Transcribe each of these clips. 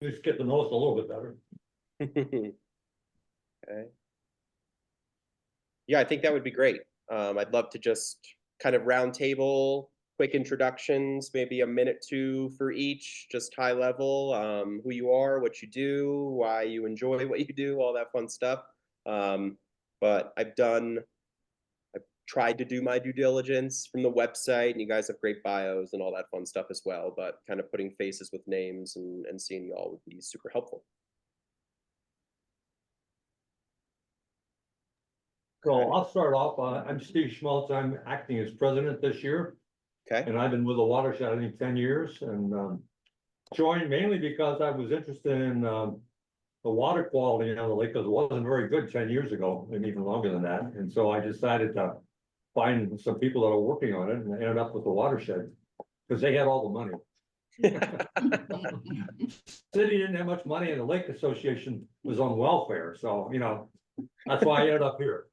Just get to know us a little bit better. Okay. Yeah, I think that would be great. I'd love to just kind of round table, quick introductions, maybe a minute two for each, just high level, who you are, what you do, why you enjoy what you do, all that fun stuff. But I've tried to do my due diligence from the website, and you guys have great bios and all that fun stuff as well, but kind of putting faces with names and seeing you all would be super helpful. So I'll start off. I'm Steve Schmaltz. I'm acting as president this year, Okay. and I've been with the watershed, I think, 10 years, and joined mainly because I was interested in the water quality on the lake, because it wasn't very good 10 years ago, and even longer than that. And so I decided to find some people that are working on it, and I ended up with the watershed because they had all the money. City didn't have much money, and the Lake Association was on welfare, so that's why I ended up here.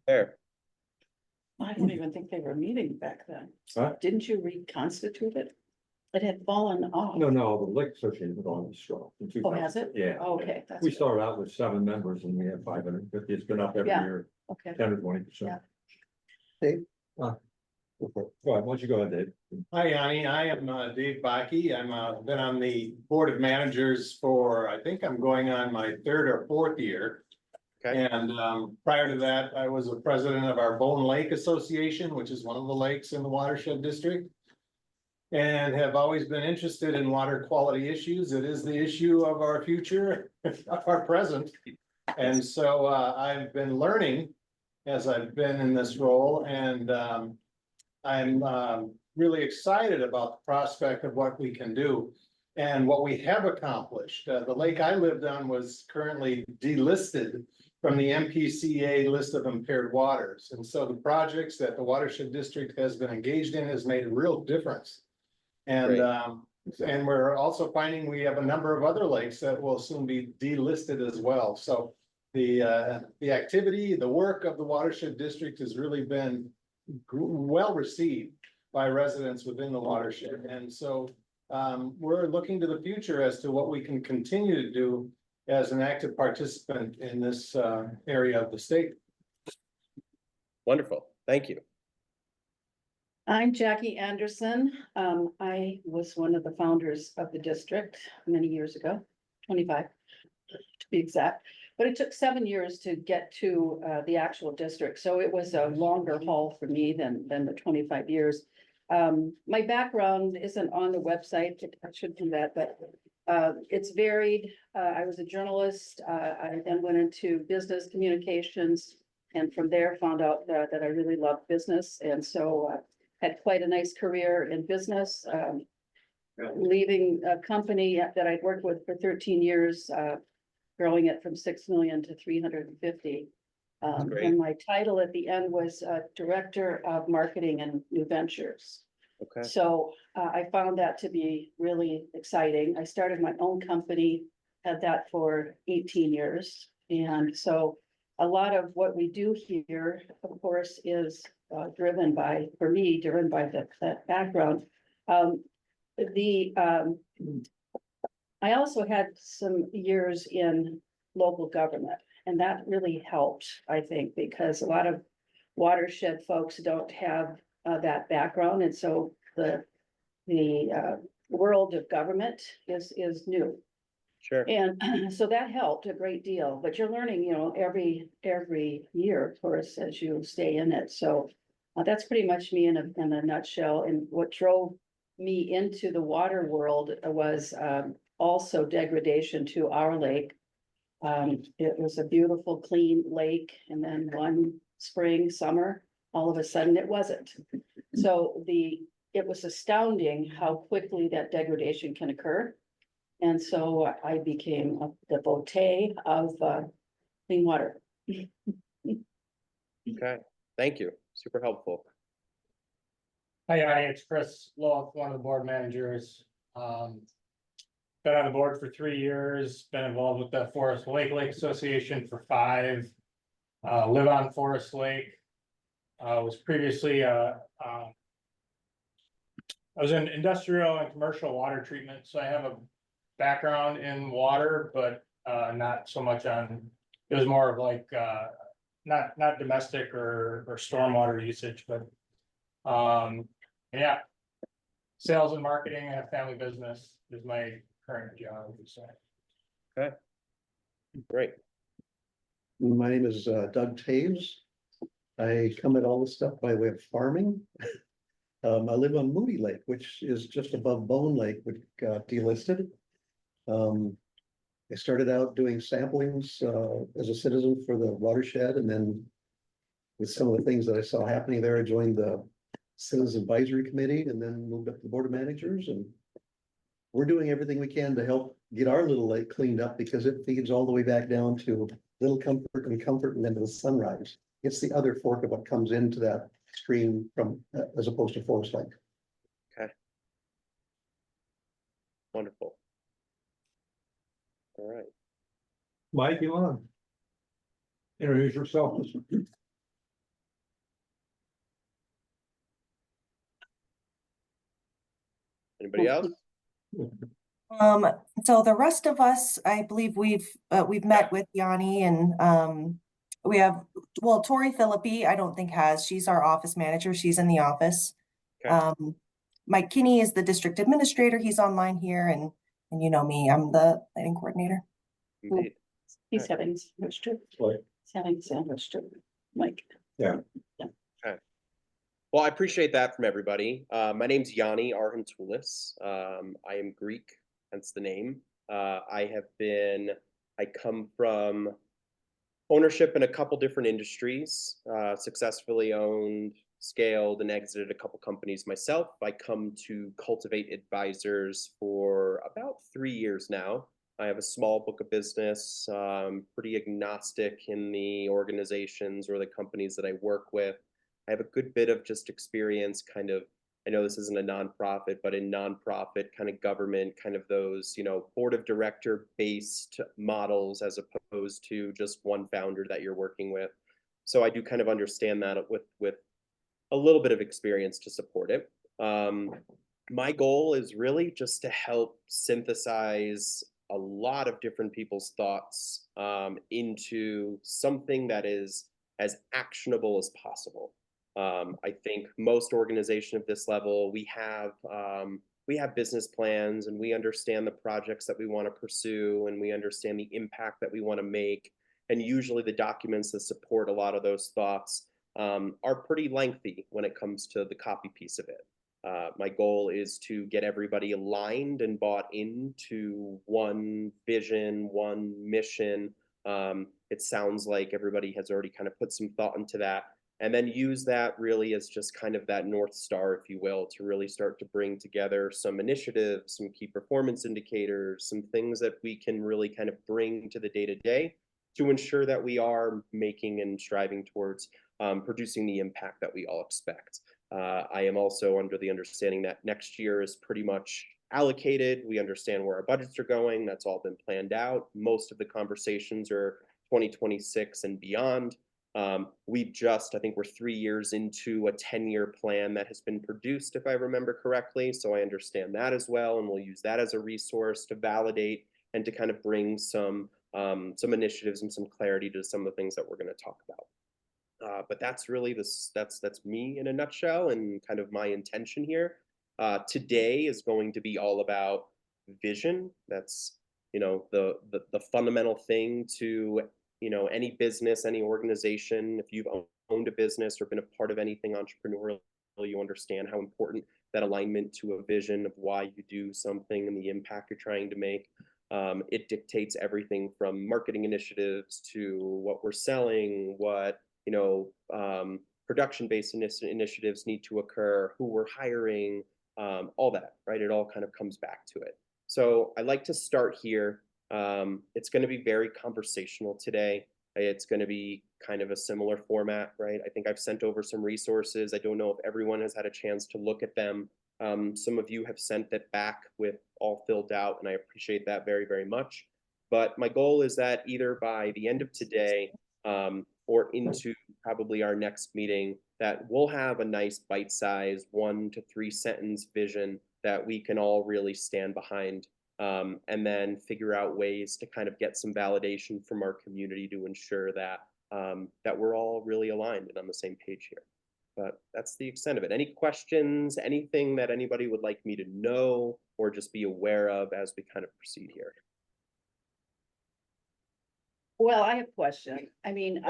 Fair. I don't even think they were meeting back then. Huh? Didn't you reconstitute it? It had fallen off. No, the Lake Association was always strong. In Oh, 2000. has it? Yeah. Oh, okay. That's We good. started out with 7 members and we had 550. It's been up every Yeah. year, Okay. 10 or 20%. Yeah. Dave? Go ahead, why don't you go ahead, Dave? Hi, Yanni. I am Dave Baki. I'm been on the Board of Managers for, I think I'm going on my 3rd or 4th year. Okay. And prior to that, I was a president of our Bone Lake Association, which is one of the lakes in the watershed district. And have always been interested in water quality issues. It is the issue of our future, of our present. And so I've been learning as I've been in this role, and I'm really excited about the prospect of what we can do and what we have accomplished. The lake I lived on was currently delisted from the MPCA list of impaired waters. And so the projects that the watershed district has been engaged in has made a real difference. And and we're also finding we have a number of other lakes that will soon be delisted as well. So the activity, the work of the watershed district has really been well received by residents within the watershed. And so we're looking to the future as to what we can continue to do as an active participant in this area of the state. Wonderful. Thank you. I'm Jackie Anderson. I was one of the founders of the district many years ago, 25 to be exact. But it took 7 years to get to the actual district. So it was a longer haul for me than the 25 years. My background isn't on the website. I should do that, but it's varied. I was a journalist. I then went into business communications, and from there found out that I really loved business. And so had quite a nice career in business, leaving a company that I'd worked with for 13 years, growing it from 6 million to 350. Great. And my title at the end was Director of Marketing and New Ventures. Okay. So I found that to be really exciting. I started my own company, had that for 18 years. And so a lot of what we do here, of course, is driven by that background. I also had some years in local government, and that really helped, I think, because a lot of watershed folks don't have that background, and so the world of government is new. Sure. And so that helped a great deal, but you're learning, every year, of course, as you stay in it. So that's pretty much me in a nutshell. And what drove me into the water world was also degradation to our lake. It was a beautiful, clean lake, and then one spring, summer, all of a sudden it wasn't. So it was astounding how quickly that degradation can occur. And so I became a devotee of clean water. Okay. Thank you. Super helpful. Hi, it's Chris Loth, one of the board managers. Been on the board for 3 years, been involved with the Forest Lake Association for 5. Live on Forest Lake. Was previously I was in industrial and commercial water treatment, so I have background in water, but not so much on, it was more of like not domestic or stormwater usage, but yeah. Sales and marketing and a family business is my current job, so. Great. My name is Doug Taves. I come at all this stuff by way of farming. I live on Moody Lake, which is just above Bone Lake, which got delisted. I started out doing samplings as a citizen for the watershed, and then with some of the things that I saw happening there, I joined the Citizens Advisory Committee and then moved up to the Board of Managers, and we're doing everything we can to help get our little lake cleaned up because it feeds all the way back down to Little Comfort and then to the Sunrise. It's the other fork of what comes into that stream from as opposed to Forest Lake. Wonderful. All right. Mike, you want to introduce yourself? Anybody else? So the rest of us, I believe we've met with Yanni and, we have, well, Tori Philippi, I don't think she's our office manager. She's in the office. Okay. Mike Kinney is the district administrator. He's online here and you know me, I'm the planning coordinator. Indeed. He's having a sandwich too. Right. He's having a sandwich too, Mike. Well, I appreciate that from everybody. My name's Yanni Arhantoulis. I am Greek, hence the name. I come from ownership in a couple different industries, successfully owned, scaled, and exited a couple companies myself. I come to Cultivate Advisors for about 3 years now. I have a small book of business, pretty agnostic in the organizations or the companies that I work with. I have a good bit of just experience kind of, I know this isn't a nonprofit, but in nonprofit kind of government, kind of those, board of director based models as opposed to just one founder that you're working with. So I do kind of understand that with a little bit of experience to support it. My goal is really just to help synthesize a lot of different people's thoughts into something that is as actionable as possible. I think most organizations of this level, we have business plans and we understand the projects that we want to pursue and we understand the impact that we want to make. And usually the documents that support a lot of those thoughts are pretty lengthy when it comes to the copy piece of it. My goal is to get everybody aligned and bought into one vision, one mission. It sounds like everybody has already kind of put some thought into that. And then use that really as just kind of that North Star, if you will, to really start to bring together some initiatives, some key performance indicators, some things that we can really kind of bring to the day-to-day to ensure that we are making and striving towards producing the impact that we all expect. I am also under the understanding that next year is pretty much allocated. We understand where our budgets are going. That's all been planned out. Most of the conversations are 2026 and beyond. I think we're 3 years into a 10-year plan that has been produced, if I remember correctly. So I understand that as well, and we'll use that as a resource to validate and to kind of bring some initiatives and some clarity to some of the things that we're going to talk about. But that's really that's me in a nutshell and kind of my intention here. Today is going to be all about vision. That's the fundamental thing to any business, any organization. If you've owned a business or been a part of anything entrepreneurial, you understand how important that alignment to a vision of why you do something and the impact you're trying to make. It dictates everything from marketing initiatives to what we're selling, what production-based initiatives need to occur, who we're hiring, all that, right? It all kind of comes back to it. So I like to start here. It's going to be very conversational today. It's going to be kind of a similar format, right? I think I've sent over some resources. I don't know if everyone has had a chance to look at them. Some of you have sent it back with all filled out, and I appreciate that very, very much. But my goal is that either by the end of today or into probably our next meeting, that we'll have a nice bite-sized 1 to 3 sentence vision that we can all really stand behind. And then figure out ways to kind of get some validation from our community to ensure that that we're all really aligned and on the same page here. But that's the extent of it. Any questions, anything that anybody would like me to know or just be aware of as we kind of proceed here? Well, I have a question. I mean,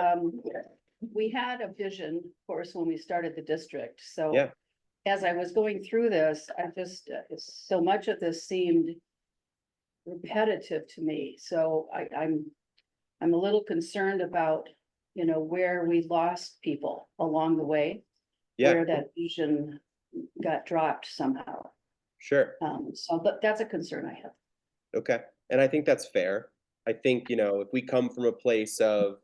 we had a vision, of course, when we started the district, so. Yeah. As I was going through this, I just, so much of this seemed repetitive to me, so I'm a little concerned about, you know, where we lost people along the way. Yeah, Where that vision got dropped somehow. sure. So that's a concern I have. Okay, and I think that's fair. I think, you know, if we come from a place of,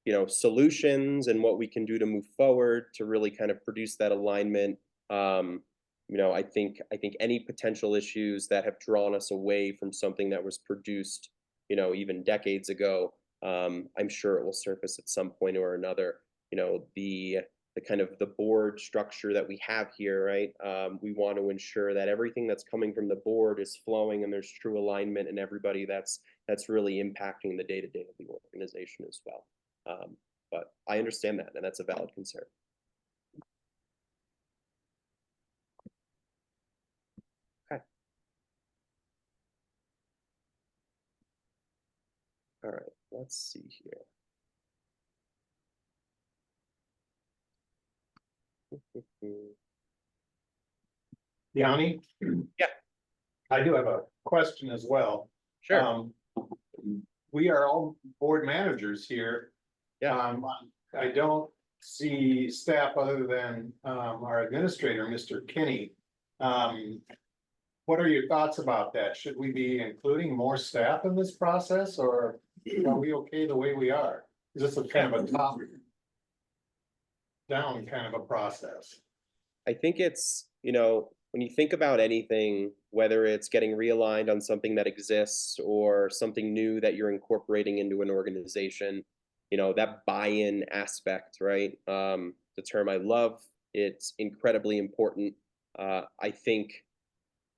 you know, solutions and what we can do to move forward to really kind of produce that alignment, you know, I think any potential issues that have drawn us away from something that was produced, you know, even decades ago, I'm sure it will surface at some point or another. You know, the kind of the board structure that we have here, right? We want to ensure that everything that's coming from the board is flowing and there's true alignment and everybody that's really impacting the day-to-day of the organization as well. But I understand that, and that's a valid concern. Okay. All right, let's see here. Yanni? Yeah. I do have a question as well. Sure. We are all board managers here. Yeah. I don't see staff other than, our administrator, Mr. Kinney. What are your thoughts about that? Should we be including more staff in this process, or are we okay the way we are? Is this a kind of a top down kind of a process? I think it's, you know, when you think about anything, whether it's getting realigned on something that exists or something new that you're incorporating into an organization, you know, that buy-in aspect, right? The term I love, it's incredibly important. I think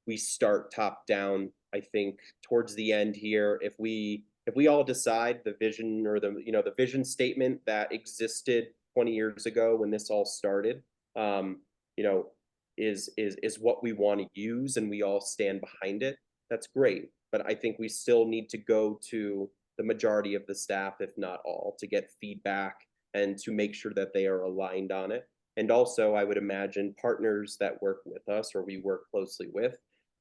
we start top down. I think towards the end here, if we all decide the vision or the, you know, the vision statement that existed 20 years ago when this all started, you know, is what we want to use and we all stand behind it, that's great. But I think we still need to go to the majority of the staff, if not all, to get feedback and to make sure that they are aligned on it. And also, I would imagine partners that work with us or we work closely with,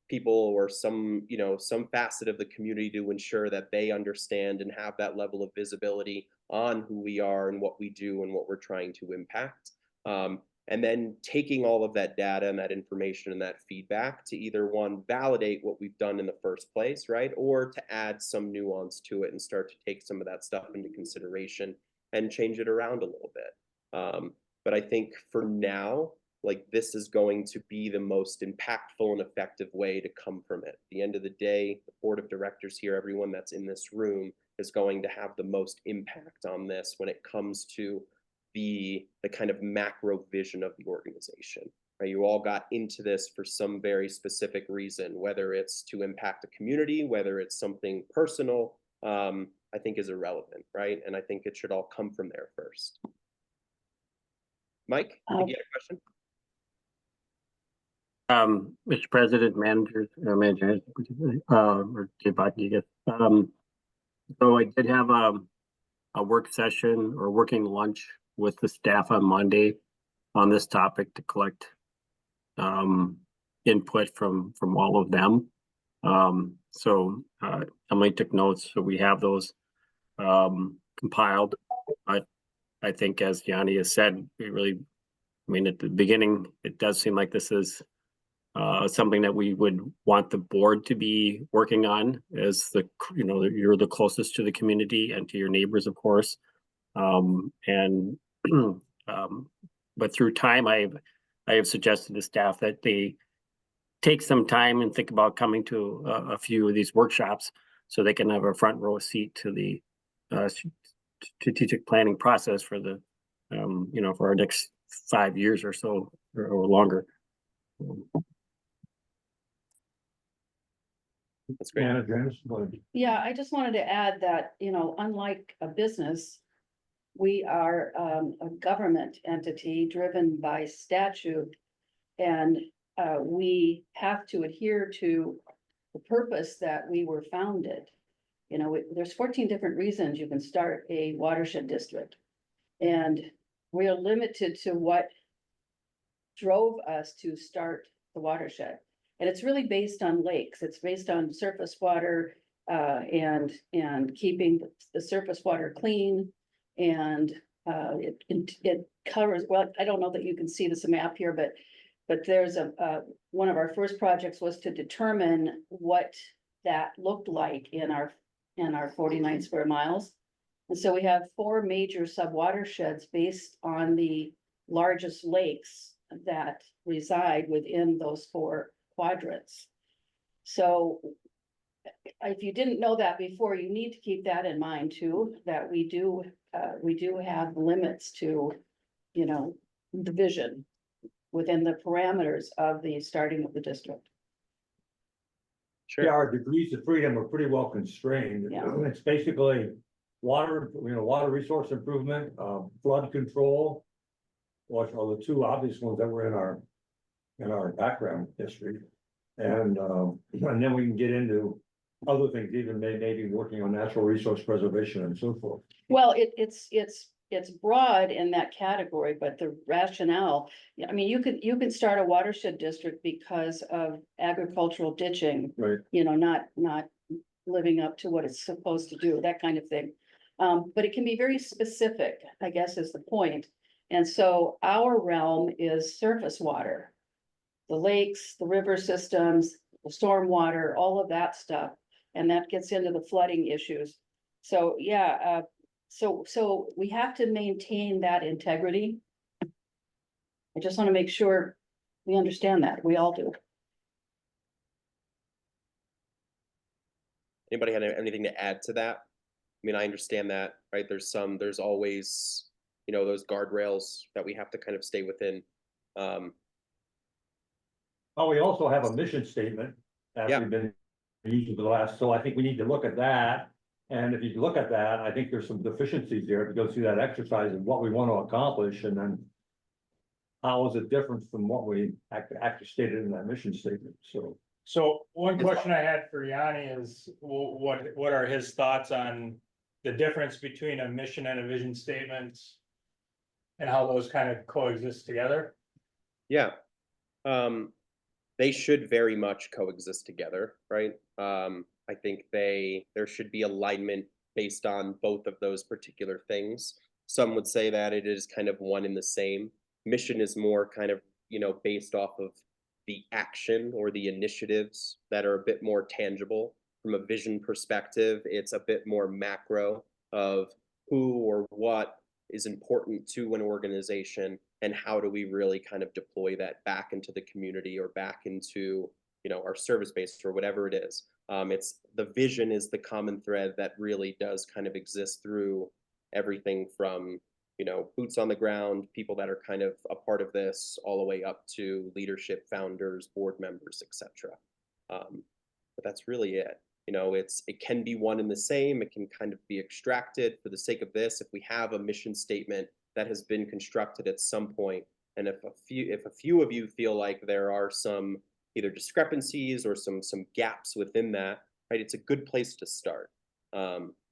people or some, you know, some facet of the community to ensure that they understand and have that level of visibility on who we are and what we do and what we're trying to impact. And then taking all of that data and that information and that feedback to either one, validate what we've done in the first place, right? Or to add some nuance to it and start to take some of that stuff into consideration and change it around a little bit. But I think for now, like, this is going to be the most impactful and effective way to come from it. At the end of the day, the board of directors here, everyone that's in this room, is going to have the most impact on this when it comes to the kind of macro vision of the organization. Right? You all got into this for some very specific reason, whether it's to impact a community, whether it's something personal, I think is irrelevant, right? And I think it should all come from there first. Mike, did you have a question? Mr. President, managers, or Jay, so I did have a work session or working lunch with the staff on Monday on this topic to collect input from all of them. So Emily took notes, so we have those compiled. I think, as Yanni has said, we really, I mean, at the beginning, it does seem like this is something that we would want the board to be working on, as the, you know, you're the closest to the community and to your neighbors, of course. But through time, I have suggested to staff that they take some time and think about coming to a few of these workshops so they can have a front row seat to the strategic planning process for the, you know, for our next 5 years or so or, longer. That's great. Anna, Janice, Yeah, I just wanted to add that, you know, unlike a business, we are a government entity driven by statute. And we have to adhere to the purpose that we were founded. You know, there's 14 different reasons you can start a watershed district. And we are limited to what drove us to start the watershed. And it's really based on lakes. It's based on surface water and keeping the surface water clean. And it covers, well, I don't know that you can see this map here, but there's one of our first projects was to determine what that looked like in our 49 square miles. And so we have 4 major sub-watersheds based on the largest lakes that reside within those 4 quadrants. So if you didn't know that before, you need to keep that in mind too, that we do have limits to, you know, the vision within the parameters of the starting of the district. yeah, Sure. our degrees of freedom are pretty well constrained. Yeah. It's basically water, water resource improvement, flood control. Which are the 2 obvious ones that were in our background history. And then we can get into other things, even maybe working on natural resource preservation and so forth. Well, it's broad in that category, but the rationale, I mean, you can start a watershed district because of agricultural ditching, Right. you know, not living up to what it's supposed to do, that kind of thing. But it can be very specific, I guess is the point. And so our realm is surface water. The lakes, the river systems, the stormwater, all of that stuff. And that gets into the flooding issues. So, yeah, so we have to maintain that integrity. I just want to make sure we understand that. We all do. Anybody had anything to add to that? I mean, I understand that, right? There's always, you know, those guardrails that we have to kind of stay within. Oh, we also have a mission statement that Yeah. we've been using for the last, so I think we need to look at that. And if you look at that, I think there's some deficiencies there to go through that exercise of what we want to accomplish and then how is it different from what we actually stated in that mission statement, so. So one question I had for Yanni is, what are his thoughts on the difference between a mission and a vision statement? And how those kind of coexist together? Yeah. They should very much coexist together, right? I think there should be alignment based on both of those particular things. Some would say that it is kind of one and the same. Mission is more kind of, you know, based off of the action or the initiatives that are a bit more tangible. From a vision perspective, it's a bit more macro of who or what is important to an organization and how do we really kind of deploy that back into the community or back into, you know, our service base or whatever it is. It's the vision is the common thread that really does kind of exist through everything from, you know, boots on the ground, people that are kind of a part of this, all the way up to leadership, founders, board members, etc. But that's really it. You know, it can be one and the same. It can kind of be extracted for the sake of this. If we have a mission statement that has been constructed at some point, and if a few of you feel like there are some either discrepancies or some gaps within that, right? It's a good place to start,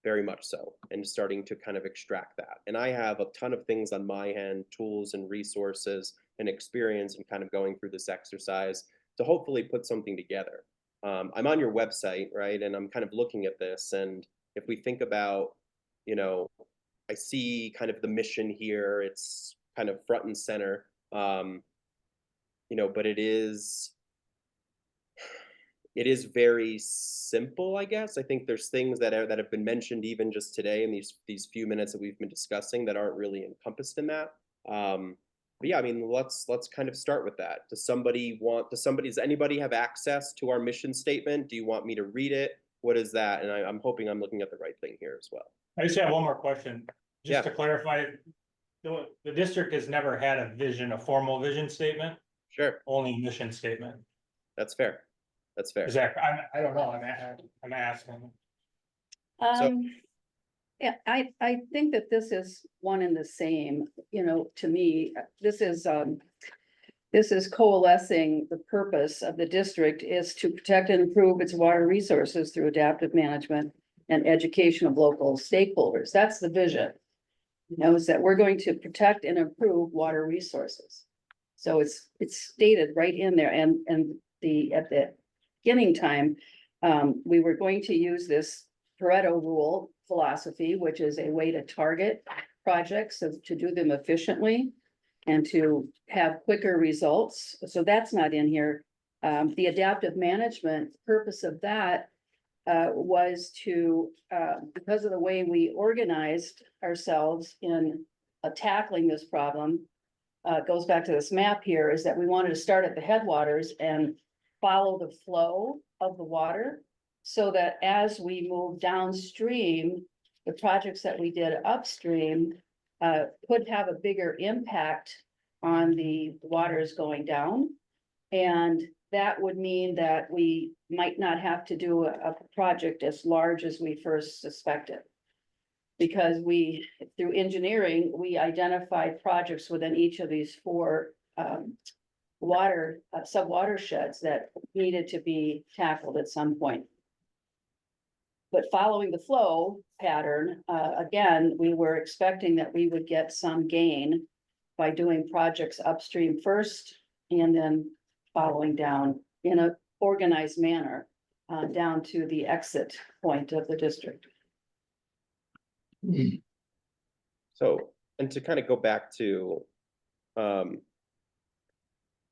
very much so, and starting to kind of extract that. And I have a ton of things on my hand, tools and resources and experience, and kind of going through this exercise to hopefully put something together. I'm on your website, right? And I'm kind of looking at this, and if we think about, you know, I see kind of the mission here, it's kind of front and center, you know, but it is very simple, I guess. I think there's things that have been mentioned even just today in these few minutes that we've been discussing that aren't really encompassed in that. But yeah, I mean, let's kind of start with that. Does anybody have access to our mission statement? Do you want me to read it? What is that? And I'm hoping I'm looking at the right thing here as well. I just have one more question, Yeah. just to clarify. The district has never had a formal vision statement, Sure, only a mission statement. that's fair. That's fair. Exactly, I don't know, I'm asking. So- Yeah, I think that this is one and the same, you know, to me, this is coalescing. The purpose of the district is to protect and improve its water resources through adaptive management and education of local stakeholders. That's the vision. You know, is that we're going to protect and improve water resources. So it's stated right in there, and at the beginning time, we were going to use this Pareto rule philosophy, which is a way to target projects, so to do them efficiently and to have quicker results. So that's not in here. The adaptive management purpose of that was to, because of the way we organized ourselves in tackling this problem, goes back to this map here, is that we wanted to start at the headwaters and follow the flow of the water, so that as we move downstream, the projects that we did upstream could have a bigger impact on the waters going down. And that would mean that we might not have to do a project as large as we first suspected. Because we, through engineering, we identified projects within each of these four water sub-watersheds that needed to be tackled at some point. But following the flow pattern, again, we were expecting that we would get some gain by doing projects upstream first and then following down in a organized manner down to the exit point of the district. So, and to kind of go back to, I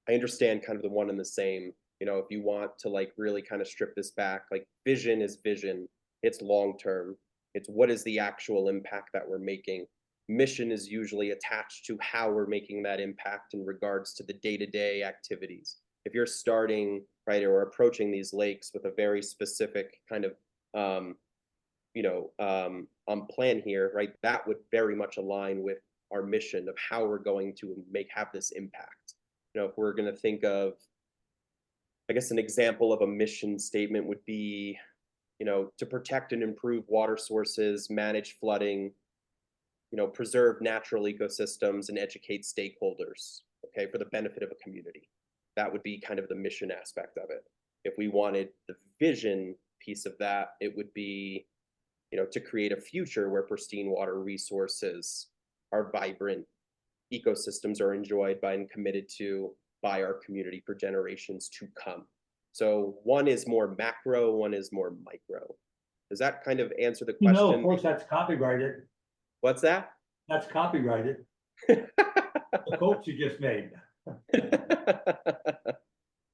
understand kind of the one and the same, you know, if you want to like really kind of strip this back, like vision is vision, it's long-term, it's what is the actual impact that we're making. Mission is usually attached to how we're making that impact in regards to the day-to-day activities. If you're starting, right, or approaching these lakes with a very specific kind of, plan here, right, that would very much align with our mission of how we're going to have this impact. You know, if we're going to think of, I guess an example of a mission statement would be, you know, to protect and improve water sources, manage flooding, you know, preserve natural ecosystems and educate stakeholders, okay, for the benefit of a community. That would be kind of the mission aspect of it. If we wanted the vision piece of that, it would be, you know, to create a future where pristine water resources are vibrant, ecosystems are enjoyed by and committed to by our community for generations to come. So one is more macro, one is more micro. Does that kind of answer the You question? know, of course, that's copyrighted. What's that? That's copyrighted. The quote you just made.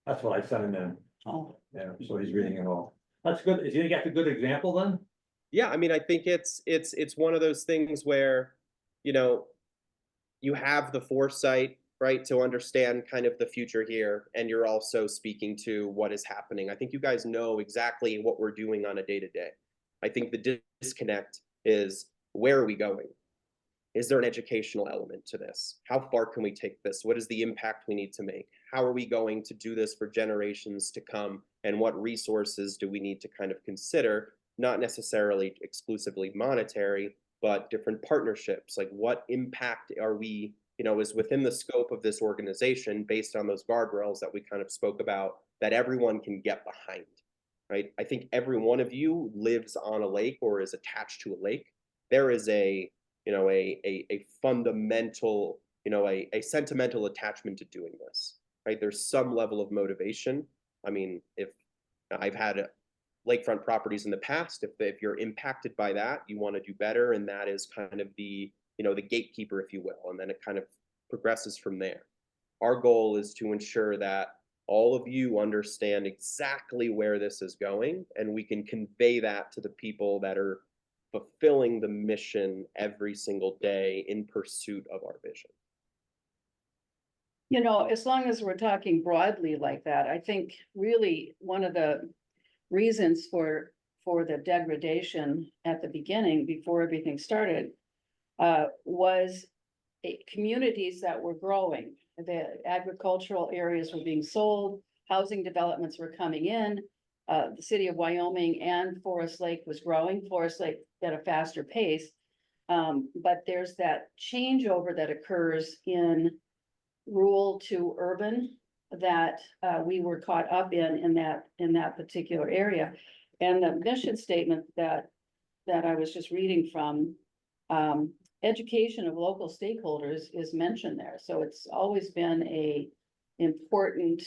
That's what I sent him in. Oh, Yeah, so he's reading it all. That's good. Is he got a good example then? Yeah, I mean, I think it's one of those things where, you know, you have the foresight, right, to understand kind of the future here, and you're also speaking to what is happening. I think you guys know exactly what we're doing on a day-to-day. I think the disconnect is, where are we going? Is there an educational element to this? How far can we take this? What is the impact we need to make? How are we going to do this for generations to come? And what resources do we need to kind of consider? Not necessarily exclusively monetary, but different partnerships. Like, what impact are we, you know, is within the scope of this organization based on those guardrails that we kind of spoke about, that everyone can get behind, right? I think every one of you lives on a lake or is attached to a lake. There is a, you know, a fundamental, you know, a sentimental attachment to doing this, right? There's some level of motivation. I mean, if I've had lakefront properties in the past, if you're impacted by that, you want to do better, and that is kind of the, you know, the gatekeeper, if you will, and then it kind of progresses from there. Our goal is to ensure that all of you understand exactly where this is going, and we can convey that to the people that are fulfilling the mission every single day in pursuit of our vision. you know, as long as we're talking broadly like that, I think really one of the reasons for the degradation at the beginning, before everything started, was communities that were growing. The agricultural areas were being sold, housing developments were coming in. The city of Wyoming and Forest Lake was growing, Forest Lake at a faster pace. But there's that changeover that occurs in rural to urban that we were caught up in that particular area. And the mission statement that I was just reading from, education of local stakeholders is mentioned there. So it's always been a important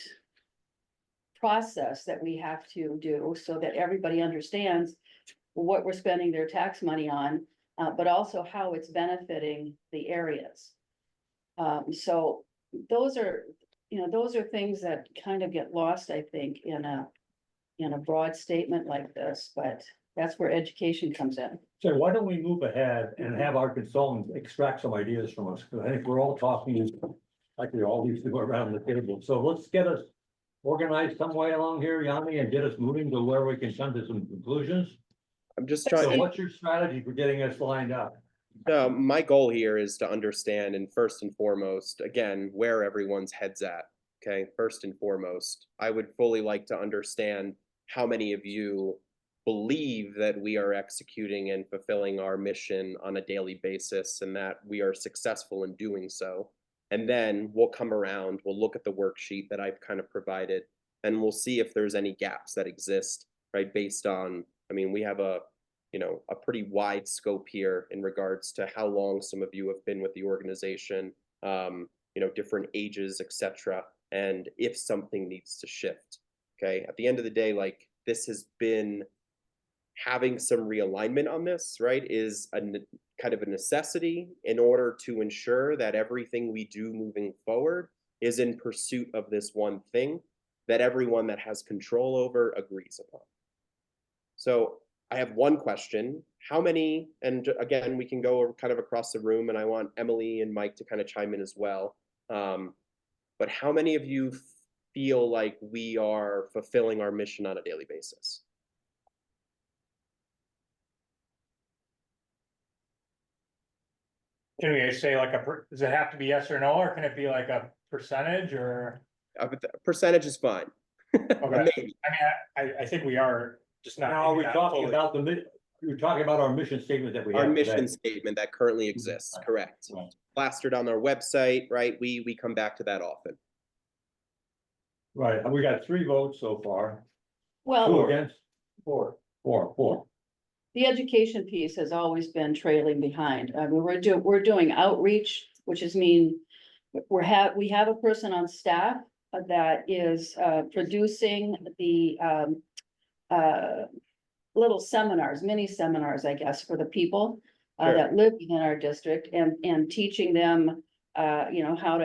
process that we have to do so that everybody understands what we're spending their tax money on, but also how it's benefiting the areas. So those are, those are things that kind of get lost, I think, in a broad statement like this, but that's where education comes in. So why don't we move ahead and have our consultants extract some ideas from us? Because I think we're all talking like we all used to go around the table. So let's get us organized some way along here, Yanni, and get us moving to where we can come to some conclusions. I'm just So trying, what's your strategy for getting us lined up? my goal here is to understand, and first and foremost, again, where everyone's head's at. Okay, first and foremost, I would fully like to understand how many of you believe that we are executing and fulfilling our mission on a daily basis and that we are successful in doing so. And then we'll come around, we'll look at the worksheet that I've kind of provided, and we'll see if there's any gaps that exist, right? Based on, I mean, we have a pretty wide scope here in regards to how long some of you have been with the organization, different ages, etc. And if something needs to shift. Okay, at the end of the day, like, this has been having some realignment on this, right, is a kind of a necessity in order to ensure that everything we do moving forward is in pursuit of this one thing that everyone that has control over agrees upon. So I have one question. How many, and again, we can go kind of across the room, and I want Emily and Mike to kind of chime in as well. But how many of you feel like we are fulfilling our mission on a daily basis? Can we say like does it have to be yes or no, or can it be like a percentage or? Percentage is fine. Okay, Maybe. I mean, I think we are just not. Now, are we maybe not talking fully. about you're talking about our mission statement that we have Our today? mission statement that currently exists, correct? Right. Plastered on our website, right? We come back to that often. Right, and we got 3 votes so far. 2 Well, against, 4. the education piece has always been trailing behind. I mean, we're doing outreach, which is we have a person on staff that is producing the little seminars, mini seminars, I guess, for the people Sure. that live within our district, and teaching them how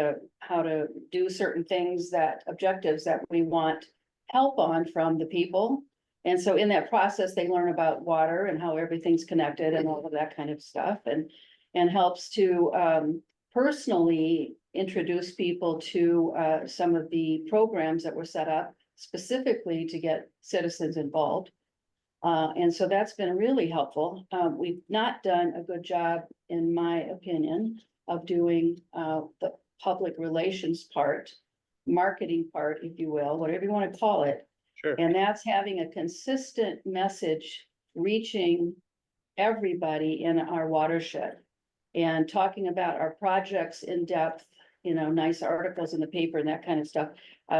to do certain things, objectives that we want help on from the people. And so in that process, they learn about water and how everything's connected and all of that kind of stuff, and helps to personally introduce people to some of the programs that were set up specifically to get citizens involved. And so that's been really helpful. We've not done a good job, in my opinion, of doing the public relations part, marketing part, if you will, whatever you want to call it. Sure. And that's having a consistent message reaching everybody in our watershed and talking about our projects in depth, nice articles in the paper and that kind of stuff.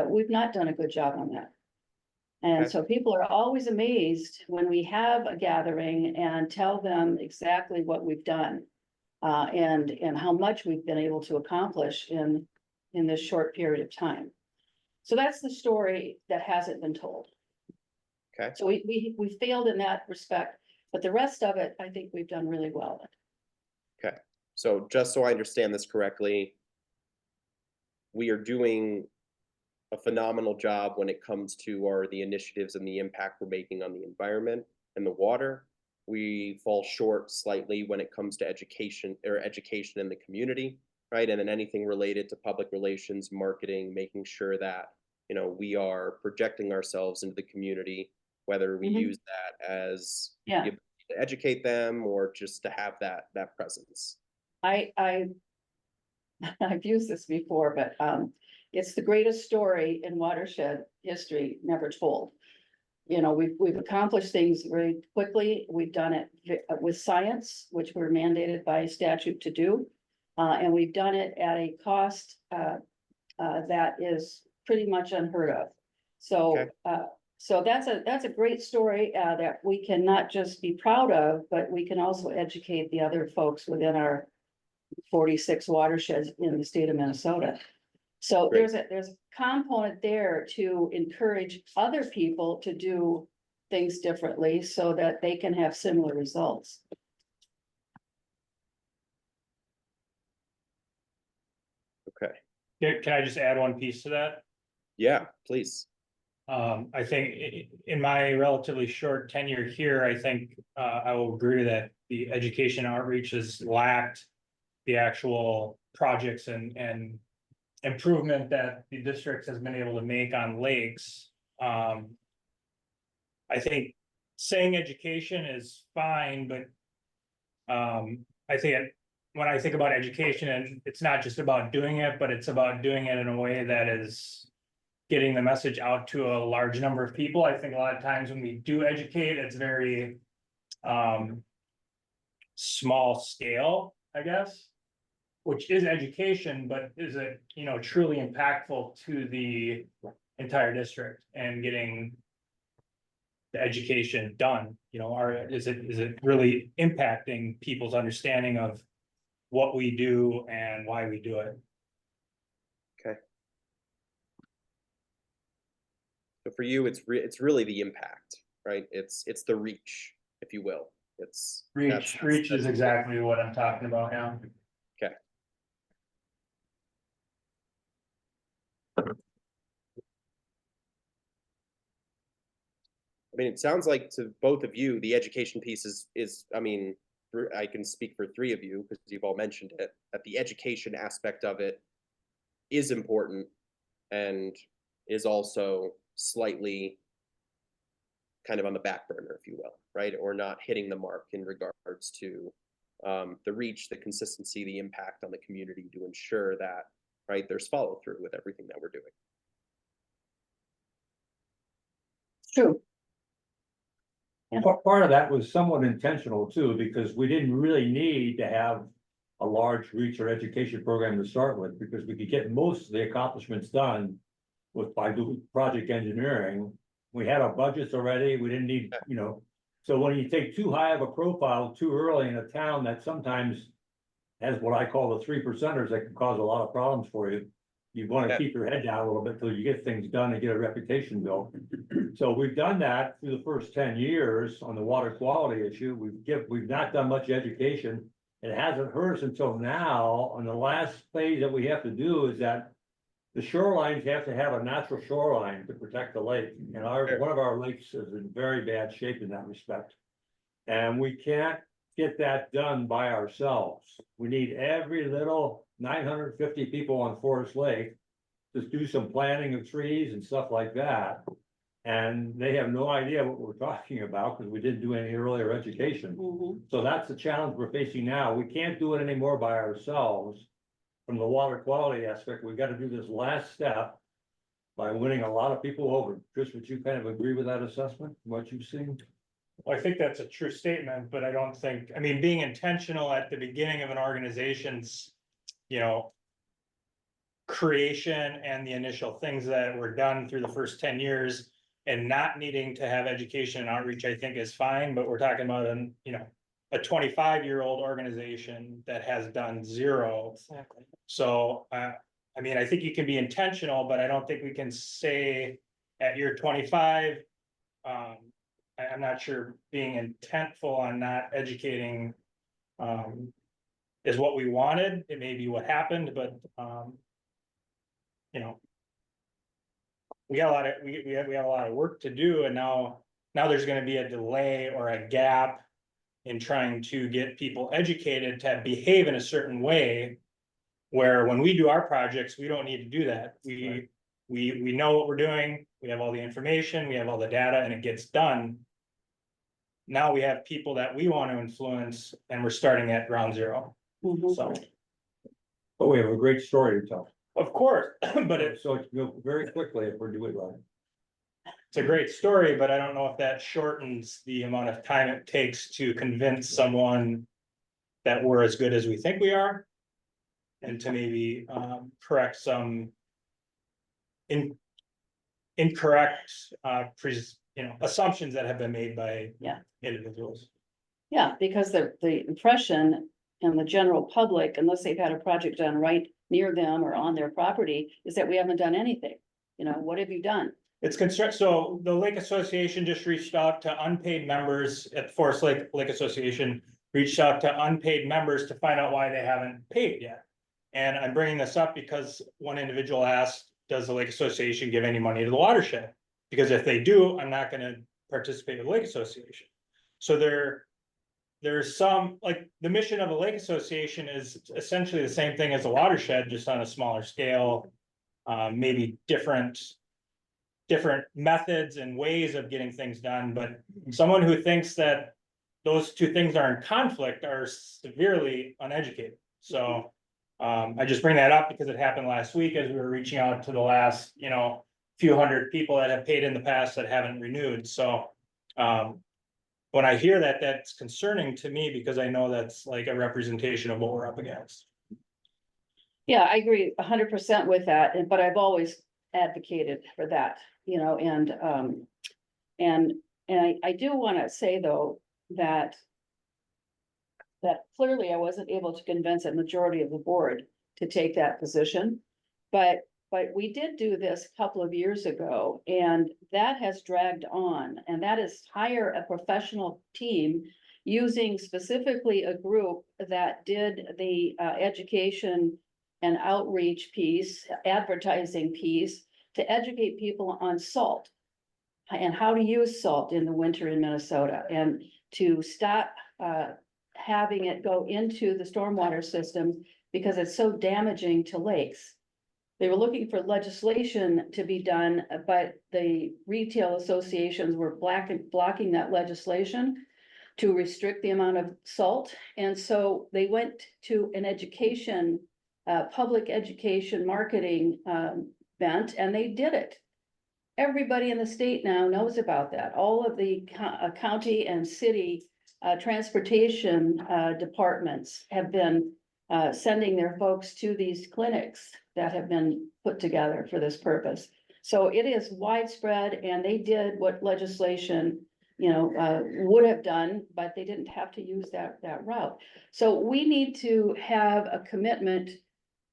We've not done a good job on that. And Okay. so people are always amazed when we have a gathering and tell them exactly what we've done. And how much we've been able to accomplish in this short period of time. So that's the story that hasn't been told. Okay. So we failed in that respect, but the rest of it, I think we've done really well. Okay. So just so I understand this correctly, we are doing a phenomenal job when it comes to the initiatives and the impact we're making on the environment and the water. We fall short slightly when it comes to education in the community, right? And then anything related to public relations, marketing, making sure that, we are projecting ourselves into the community, wher we use that as the ability to educate them or just to have that Presence. I've used this before, but it's the greatest story in watershed history never told. You know, we've accomplished things very quickly. We've done it with science, which we're mandated by statute to do. And we've done it at a cost, that is pretty much unheard of. So, Okay. so that's a great story, that we can not just be proud of, but we can also educate the other folks within our 46 watersheds in the state of Minnesota. So Great. there's a component there to encourage other people to do things differently so that they can have similar results. Okay, Can I just add one piece to that? yeah, please. I think in my relatively short tenure here, I think, I will agree that the education outreach has lacked the actual projects and improvement that the district has been able to make on lakes. I think saying education is fine, but I think when I think about education, and it's not just about doing it, but it's about doing it in a way that is getting the message out to a large number of people. I think a lot of times when we do educate, it's very small scale, I guess, which is education, but is it, you know, truly impactful to the entire district and getting the education done, you know, is it really impacting people's understanding of what we do and why we do it? So for you, it's really the impact, right? It's the reach, if you will. It's. Reach is exactly what I'm talking about now. I mean, it sounds like to both of you, the education piece is, I mean, I can speak for three of you because you've all mentioned it, that the education aspect of it is important and is also slightly kind of on the back burner, if you will, right? Or not hitting the mark in regards to the reach, the consistency, the impact on the community to ensure that, right, there's follow through with everything that we're doing. True. Part of that was somewhat intentional too, because we didn't really need to have a large reach or education program to start with, because we could get most of the accomplishments done by doing project engineering. We had our budgets already, we didn't need, you know, so when you take too high of a profile too early in a town that sometimes has what I call the 3%ers that can cause a lot of problems for you. You want to keep your head down a little bit till you get things done and get a reputation built. So we've done that through the first 10 years on the water quality issue. We've not done much education. It hasn't hurt us until now. On the last phase that we have to do is that the shorelines have to have a natural shoreline to protect the lake. And one of our lakes is in very bad shape in that respect. And we can't get that done by ourselves. We need every little 950 people on Forest Lake to do some planting of trees and stuff like that. And they have no idea what we're talking about because we didn't do any earlier education. So that's the challenge we're facing now. We can't do it anymore by ourselves. From the water quality aspect, we've got to do this last step by winning a lot of people over. Chris, would you kind of agree with that assessment, what you've seen? Well, I think that's a true statement, but I don't think, I mean, being intentional at the beginning of an organization's, you know, creation and the initial things that were done through the first 10 years and not needing to have education and outreach, I think is fine, but we're talking about a 25-year-old organization that has done zero. Exactly. So, I mean, I think you can be intentional, but I don't think we can say at year 25, I'm not sure being intentful on not educating is what we wanted. It may be what happened, but you know, we got a lot of we have a lot of work to do, and now there's going to be a delay or a gap in trying to get people educated to behave in a certain way. Where when we do our projects, we don't need to do that. We know what we're doing. We have all the information. We have all the data, and it gets done. Now we have people that we want to influence, and we're starting at ground zero. So, But we have a great story to tell. Of course, but it's So it's go very quickly if we're doing it right. a great story, but I don't know if that shortens the amount of time it takes to convince someone that we're as good as we think we are. And to maybe correct some incorrect assumptions that have been made by Yeah. individuals. Yeah, because the impression in the general public, unless they've had a project done right near them or on their property, is that we haven't done anything. You know, what have you done? It's concerned, so the Lake Association just reached out to unpaid members at Forest Lake Association. Reached out to unpaid members to find out why they haven't paid yet. And I'm bringing this up because one individual asked, does the Lake Association give any money to the watershed? Because if they do, I'm not gonna participate with the Lake Association. So there's some, like, the mission of the Lake Association is essentially the same thing as the watershed, just on a smaller scale. Maybe different methods and ways of getting things done, but someone who thinks that those two things are in conflict are severely uneducated. So I just bring that up because it happened last week as we were reaching out to the last, few hundred people that have paid in the past that haven't renewed. So when I hear that, that's concerning to me because I know that's like a representation of what we're up against. Yeah, I agree 100% with that, but I've always advocated for that, and I do want to say though, that clearly I wasn't able to convince a majority of the board to take that position. But we did do this a couple of years ago, and that has dragged on, and that is hire a professional team using specifically a group that did the education and outreach piece, advertising piece, to educate people on salt and how to use salt in the winter in Minnesota, and to stop having it go into the stormwater systems because it's so damaging to lakes. They were looking for legislation to be done, but the retail associations were blocking that legislation to restrict the amount of salt. And so they went to an education, public education marketing bent, and they did it. Everybody in the state now knows about that. All of the county and city transportation departments have been sending their folks to these clinics that have been put together for this purpose. So it is widespread, and they did what legislation, would have done, but they didn't have to use that route. So we need to have a commitment.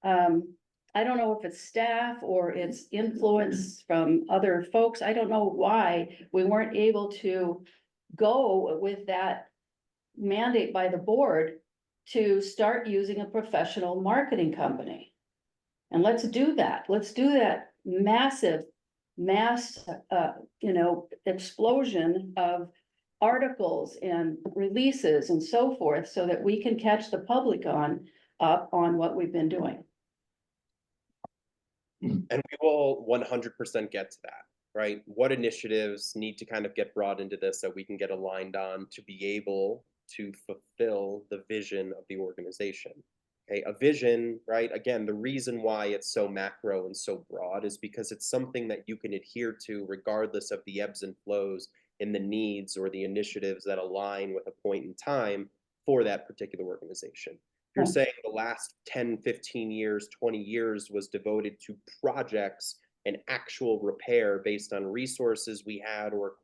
I don't know if it's staff or it's influence from other folks. I don't know why we weren't able to go with that mandate by the board to start using a professional marketing company. And let's do that. Let's do that mass explosion of articles and releases and so forth, so that we can catch the public up on what we've been doing. And we will 100% get to that, right? What initiatives need to kind of get brought into this that we can get aligned on to be able to fulfill the vision of the organization? Okay, a vision, right? Again, the reason why it's so macro and so broad is because it's something that you can adhere to regardless of the ebbs and flows in the needs or the initiatives that align with a point in time for that particular organization. You're saying the last 10, 15 years, 20 years was devoted to projects and actual repair based on resources we had or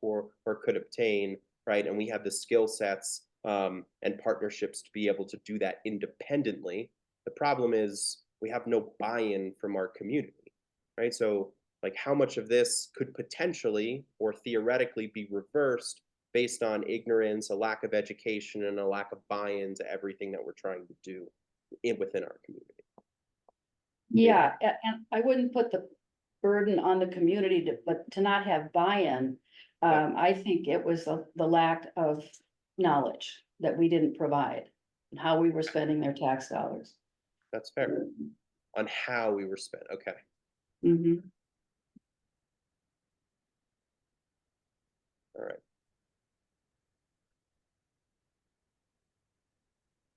could obtain, right? And we have the skill sets and partnerships to be able to do that independently. The problem is we have no buy-in from our community, right? So like how much of this could potentially or theoretically be reversed based on ignorance, a lack of education, and a lack of buy-in to everything that we're trying to do within our community. Yeah, and I wouldn't put the burden on the community to not have buy-in. I think it was the lack of knowledge that we didn't provide and how we were spending their tax dollars. That's fair. On how we were spent. Okay. Mhm. All right.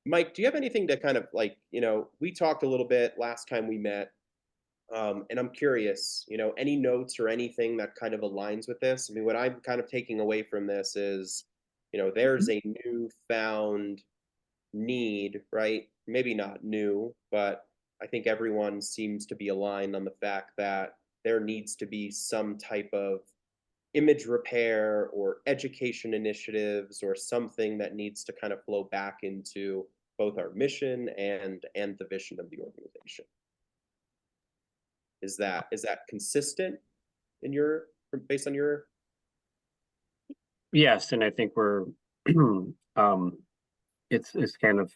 Mike, do you have anything to kind of like, we talked a little bit last time we met And I'm curious, you know, any notes or anything that kind of aligns with this? I mean, what I'm kind of taking away from this is, you know, there's a newfound need, right? Maybe not new, but I think everyone seems to be aligned on the fact that there needs to be some type of image repair or education initiatives or something that needs to kind of flow back into both our mission and the vision of the organization. Is that consistent in your, based on your? Yes, and I think we're, it's kind of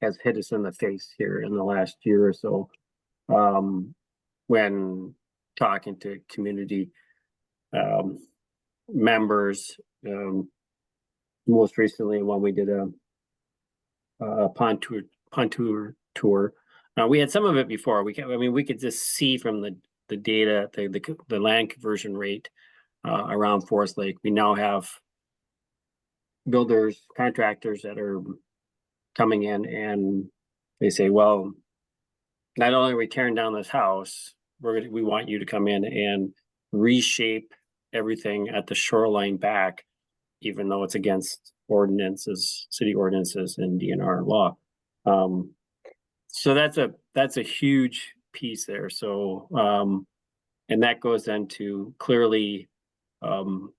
has hit us in the face here in the last year or so. When talking to community members, most recently when we did a pontoon tour. We had some of it before. We could just see from the data, the land conversion rate around Forest Lake. We now have builders, contractors that are coming in and they say, well, not only are we tearing down this house, we want you to come in and reshape everything at the shoreline back, even though it's against ordinances, city ordinances and DNR law. So that's a huge piece there. So, and that goes into clearly, you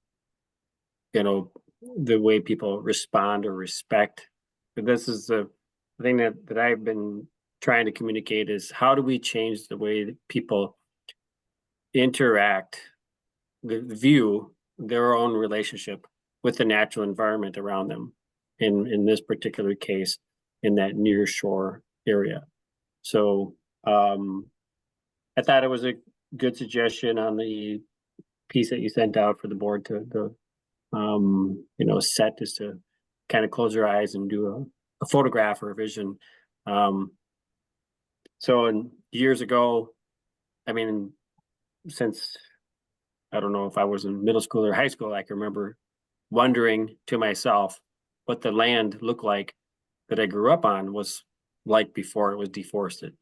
know, the way people respond or respect. But this is the thing that I've been trying to communicate is how do we change the way that people interact, view their own relationship with the natural environment around them in this particular case, in that near shore area. So I thought it was a good suggestion on the piece that you sent out for the board to you know, set is to kind of close your eyes and do a photograph or a vision. So years ago, I mean, since I don't know if I was in middle school or high school, I can remember wondering to myself what the land looked like that I grew up on was like before it was deforested.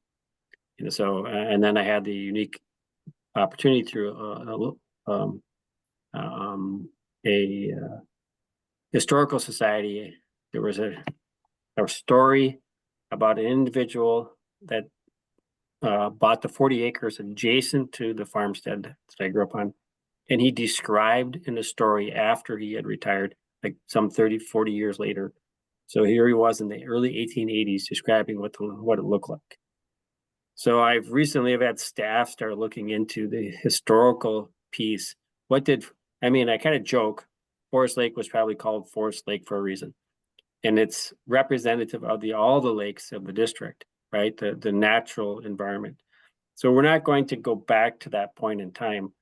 You know, so and then I had the unique opportunity through a historical society. There was a story about an individual that bought the 40 acres adjacent to the farmstead that I grew up on. And he described in the story after he had retired, like some 30, 40 years later. So here he was in the early 1880s describing what it looked like. So I've recently had staff start looking into the historical piece. I kind of joke, Forest Lake was probably called Forest Lake for a reason. And it's representative of all the lakes of the district, right? The natural environment. So we're not going to go back to that point in time,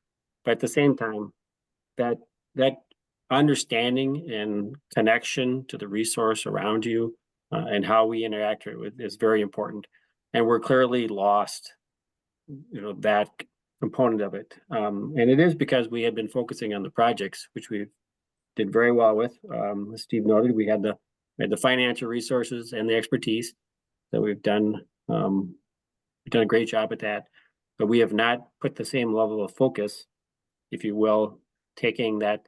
but at the same time, that understanding and connection to the resource around you and how we interact with is very important. And we're clearly lost, you know, that component of it. And it is because we had been focusing on the projects, which we did very well with. As Steve noted, we had the financial resources and the expertise that we've done a great job at that, but we have not put the same level of focus, if you will, taking that,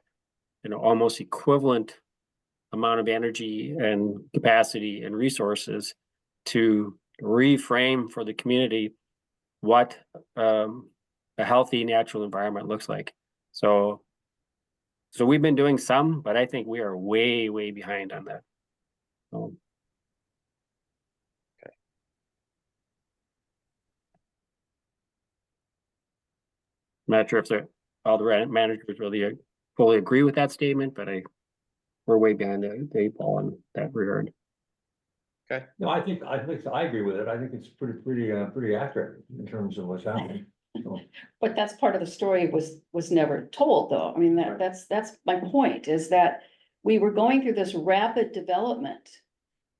you know, almost equivalent amount of energy and capacity and resources to reframe for the community what a healthy natural environment looks like. So we've been doing some, but I think we are way, way behind on that. I'm not sure if all the managers really fully agree with that statement, but we're way behind the eight ball in that regard. Okay. No, I agree with it. I think it's pretty accurate in terms of what's happening. So, But that's part of the story was never told, though. I mean, that's my point, is that we were going through this rapid development.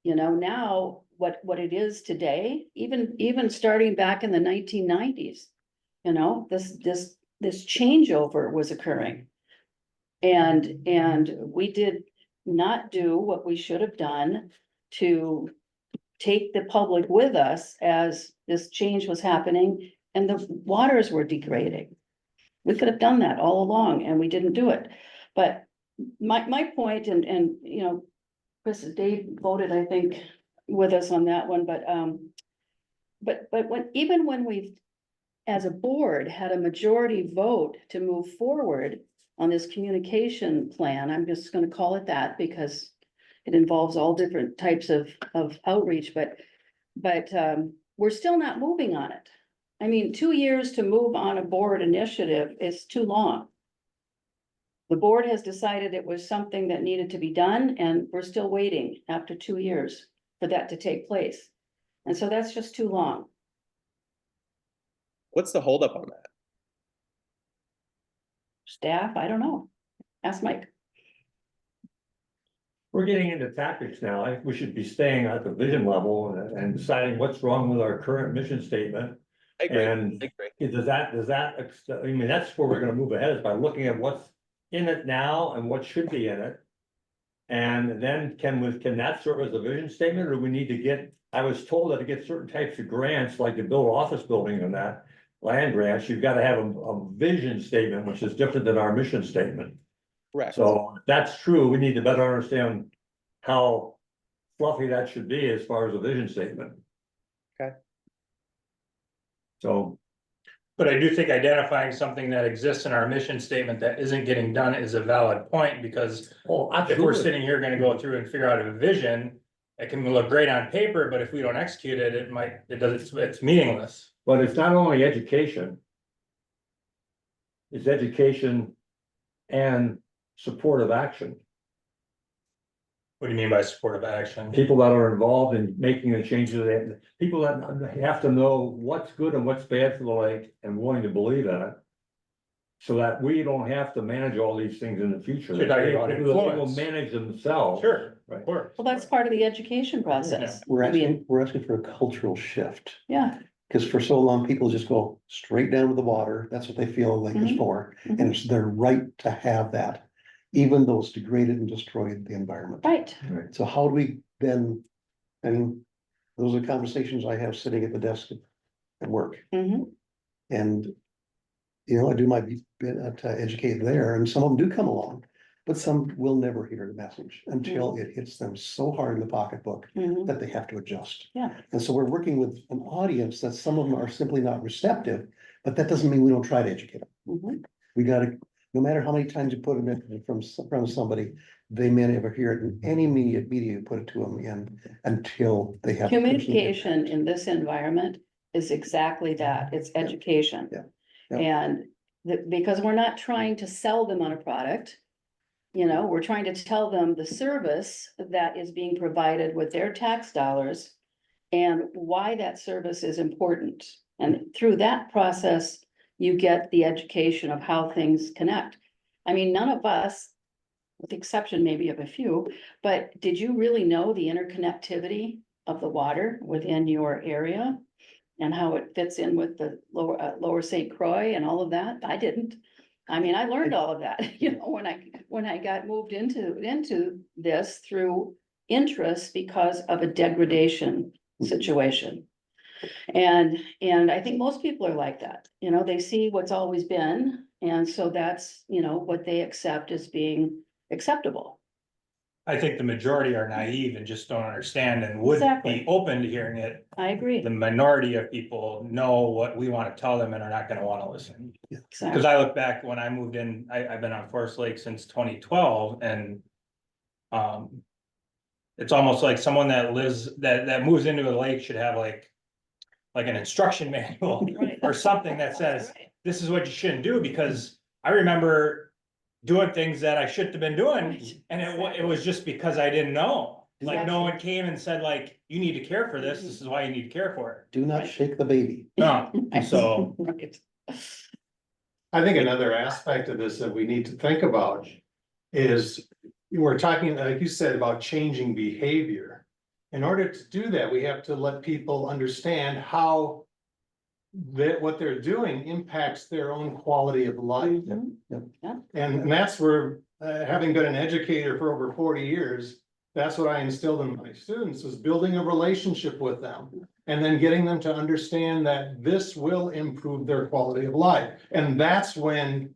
You know, now what it is today, even starting back in the 1990s, you know, this changeover was occurring. And we did not do what we should have done to take the public with us as this change was happening and the waters were degrading. We could have done that all along and we didn't do it. But my point, and, you know, Chris, Dave voted, I think, with us on that one, but even when we've, as a board, had a majority vote to move forward on this communication plan, I'm just gonna call it that because it involves all different types of outreach, but we're still not moving on it. I mean, 2 years to move on a board initiative is too long. The board has decided it was something that needed to be done, and we're still waiting after 2 years for that to take place. And so that's just too long. What's the holdup on that? Staff, I don't know. Ask Mike. We're getting into tactics now. I think we should be staying at the vision level and deciding what's wrong with our current mission statement. I agree, And I agree. does that, I mean, that's where we're gonna move ahead, is by looking at what's in it now and what should be in it. And then can that serve as a vision statement, or do we need to get, I was told that to get certain types of grants, like to build office building and that, land grants, you've gotta have a vision statement, which is different than our mission statement. Correct. So if that's true, we need to better understand how fluffy that should be as far as a vision statement. Okay. So, But I do think identifying something that exists in our mission statement that isn't getting done is a valid point, because oh, if we're absolutely. sitting here gonna go through and figure out a vision, it can look great on paper, but if we don't execute it, it's meaningless. But it's not only education. It's education and supportive action. What do you mean by supportive action? People that are involved in making the changes, people that have to know what's good and what's bad for the lake and willing to believe in it. So that we don't have to manage all these things in the future. You're talking about People will influence. manage themselves. Sure, Right. of course. Well, that's part of the education process. We're I mean, asking for a cultural shift. yeah. Because for so long, people just go straight down to the water. That's what they feel a lake is for. Mhm. And it's their right to have that, even though it's degraded and destroyed the environment. Right. So how do we then, I mean, those are conversations I have sitting at the desk at work. Mhm. And, you know, I do my bit to educate there, and some of them do come along. But some will never hear the message until it hits them so hard in the pocketbook Mhm. that they have to adjust. Yeah. And so we're working with an audience that some of them are simply not receptive, but that doesn't mean we don't try to educate them. Mhm. We gotta, no matter how many times you put them in from somebody, they may never hear it in any media you put it to them in until they have. Communication in this environment is exactly that. It's education. Yeah. Yeah. And because we're not trying to sell them on a product. You know, we're trying to tell them the service that is being provided with their tax dollars. And why that service is important. And through that process, you get the education of how things connect. I mean, none of us, with the exception maybe of a few, but did you really know the interconnectivity of the water within your area? And how it fits in with the lower St. Croix and all of that? I didn't. I mean, I learned all of that, you know, when I got moved into this through interest because of a degradation situation. And I think most people are like that, you know, they see what's always been, and so that's, you know, what they accept as being acceptable. I think the majority are naive and just don't understand and would Exactly. be open to hearing it. I agree. The minority of people know what we want to tell them and are not gonna wanna listen. Cause Exactly. I look back when I moved in, I've been on Forest Lake since 2012 and. It's almost like someone that lives, that moves into a lake should have like an instruction manual Right. or something that says, this is what you shouldn't do, because I remember. Doing things that I shouldn't have been doing, Right. and it was just because I didn't know. Like, no Exactly. one came and said like, you need to care for this, this is why you need to care for it. Do not Right. shake the baby. No, so. Right. I think another aspect of this that we need to think about is we're talking, like you said, about changing behavior. In order to do that, we have to let people understand how that what they're doing impacts their own quality of life. Mhm. And that's where, having been an educator for over 40 years, That's what I instilled in my students, was building a relationship with them. And then getting them to understand that this will improve their quality of life. And that's when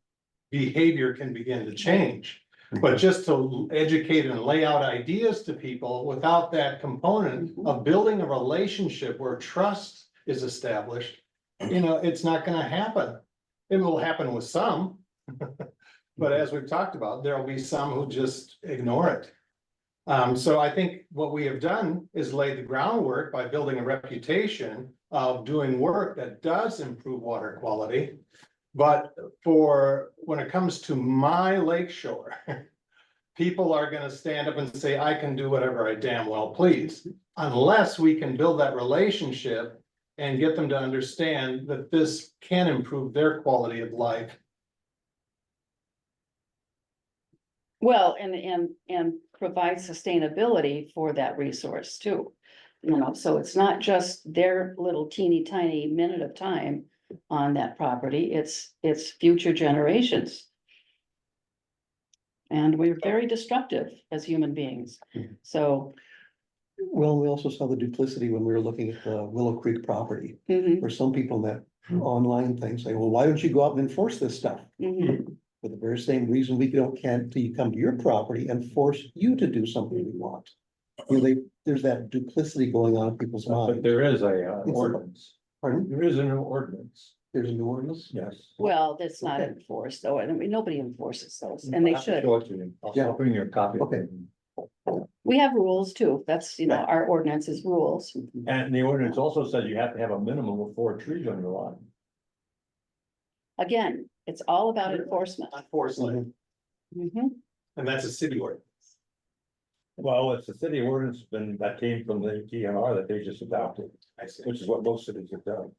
behavior can begin to change. But just to educate and lay out ideas to people without that component of building a relationship where trust is established, it's not gonna happen. It will happen with some. But as we've talked about, there will be some who just ignore it. So I think what we have done is laid the groundwork by building a reputation of doing work that does improve water quality. But when it comes to my lake shore, people are gonna stand up and say, I can do whatever I damn well please. Unless we can build that relationship and get them to understand that this can improve their quality of life. Well, and provide sustainability for that resource too. So it's not just their little teeny tiny minute of time on that property, it's future generations. And we're very destructive as human beings, so. Well, we also saw the duplicity when we were looking at the Willow Creek property, Mhm, where some people in that online thing say, well, why don't you go out and enforce this stuff? mhm. For the very same reason we can't till you come to your property and force you to do something we want. There's that duplicity going on in people's But minds. there is a ordinance. Pardon? There is an ordinance, There's a new ordinance? yes. Well, that's not Okay. enforced though, and nobody enforces those, and they I'll have to should. show it to you. I'll Yeah. bring you a copy. Okay. We have rules too, that's, Right. our ordinance is rules. And the ordinance also says you have to have a minimum of 4 trees on your lot. Again, it's all about enforcement. Unfortunately, Mhm. and that's a city ordinance. Well, it's a city ordinance, and that came from the DNR that they just adopted, I see. which is what most cities have done.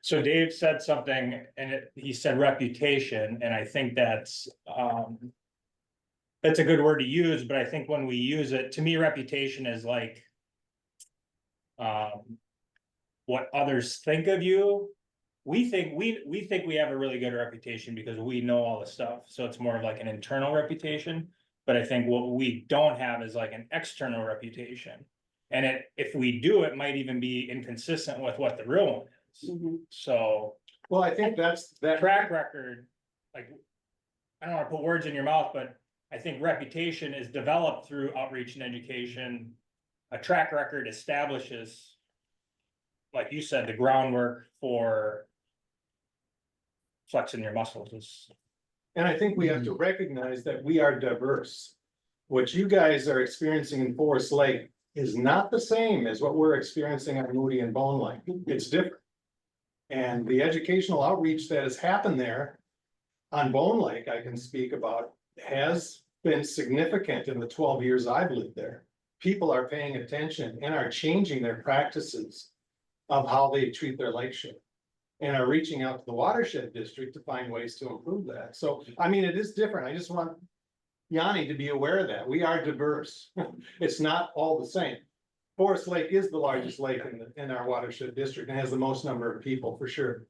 So Dave said something and he said reputation, and I think that's a good word to use, but I think when we use it, to me, reputation is like what others think of you. We think we have a really good reputation because we know all the stuff, so it's more of like an internal reputation. But I think what we don't have is like an external reputation. And if we do, it might even be inconsistent with what the real one is. Mhm. So Well, I think that's that. track record, like, I don't wanna put words in your mouth, but I think reputation is developed through outreach and education. A track record establishes, like you said, the groundwork for flexing your muscles is. And I think we have to recognize that we are diverse. What you guys are experiencing in Forest Lake is not the same as what we're experiencing at Moody and Bone Lake. It's different. And the educational outreach that has happened there on Bone Lake, I can speak about, has been significant in the 12 years I've lived there. People are paying attention and are changing their practices of how they treat their lake shore. And are reaching out to the watershed district to find ways to improve that. So, I mean, it is different. I just want Yanni to be aware of that. We are diverse. It's not all the same. Forest Lake is the largest lake in our watershed district and has the most number of people for sure.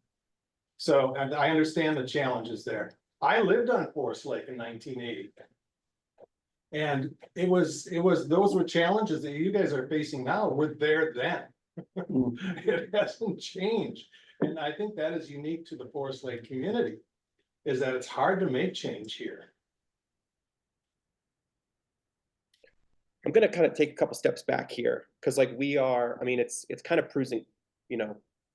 So, and I understand the challenges there. I lived on Forest Lake in 1980. And those were challenges that you guys are facing now. We're there then. It hasn't changed. And I think that is unique to the Forest Lake community, is that it's hard to make change here. I'm gonna kind of take a couple steps back here, because like I mean, it's kind of proving, I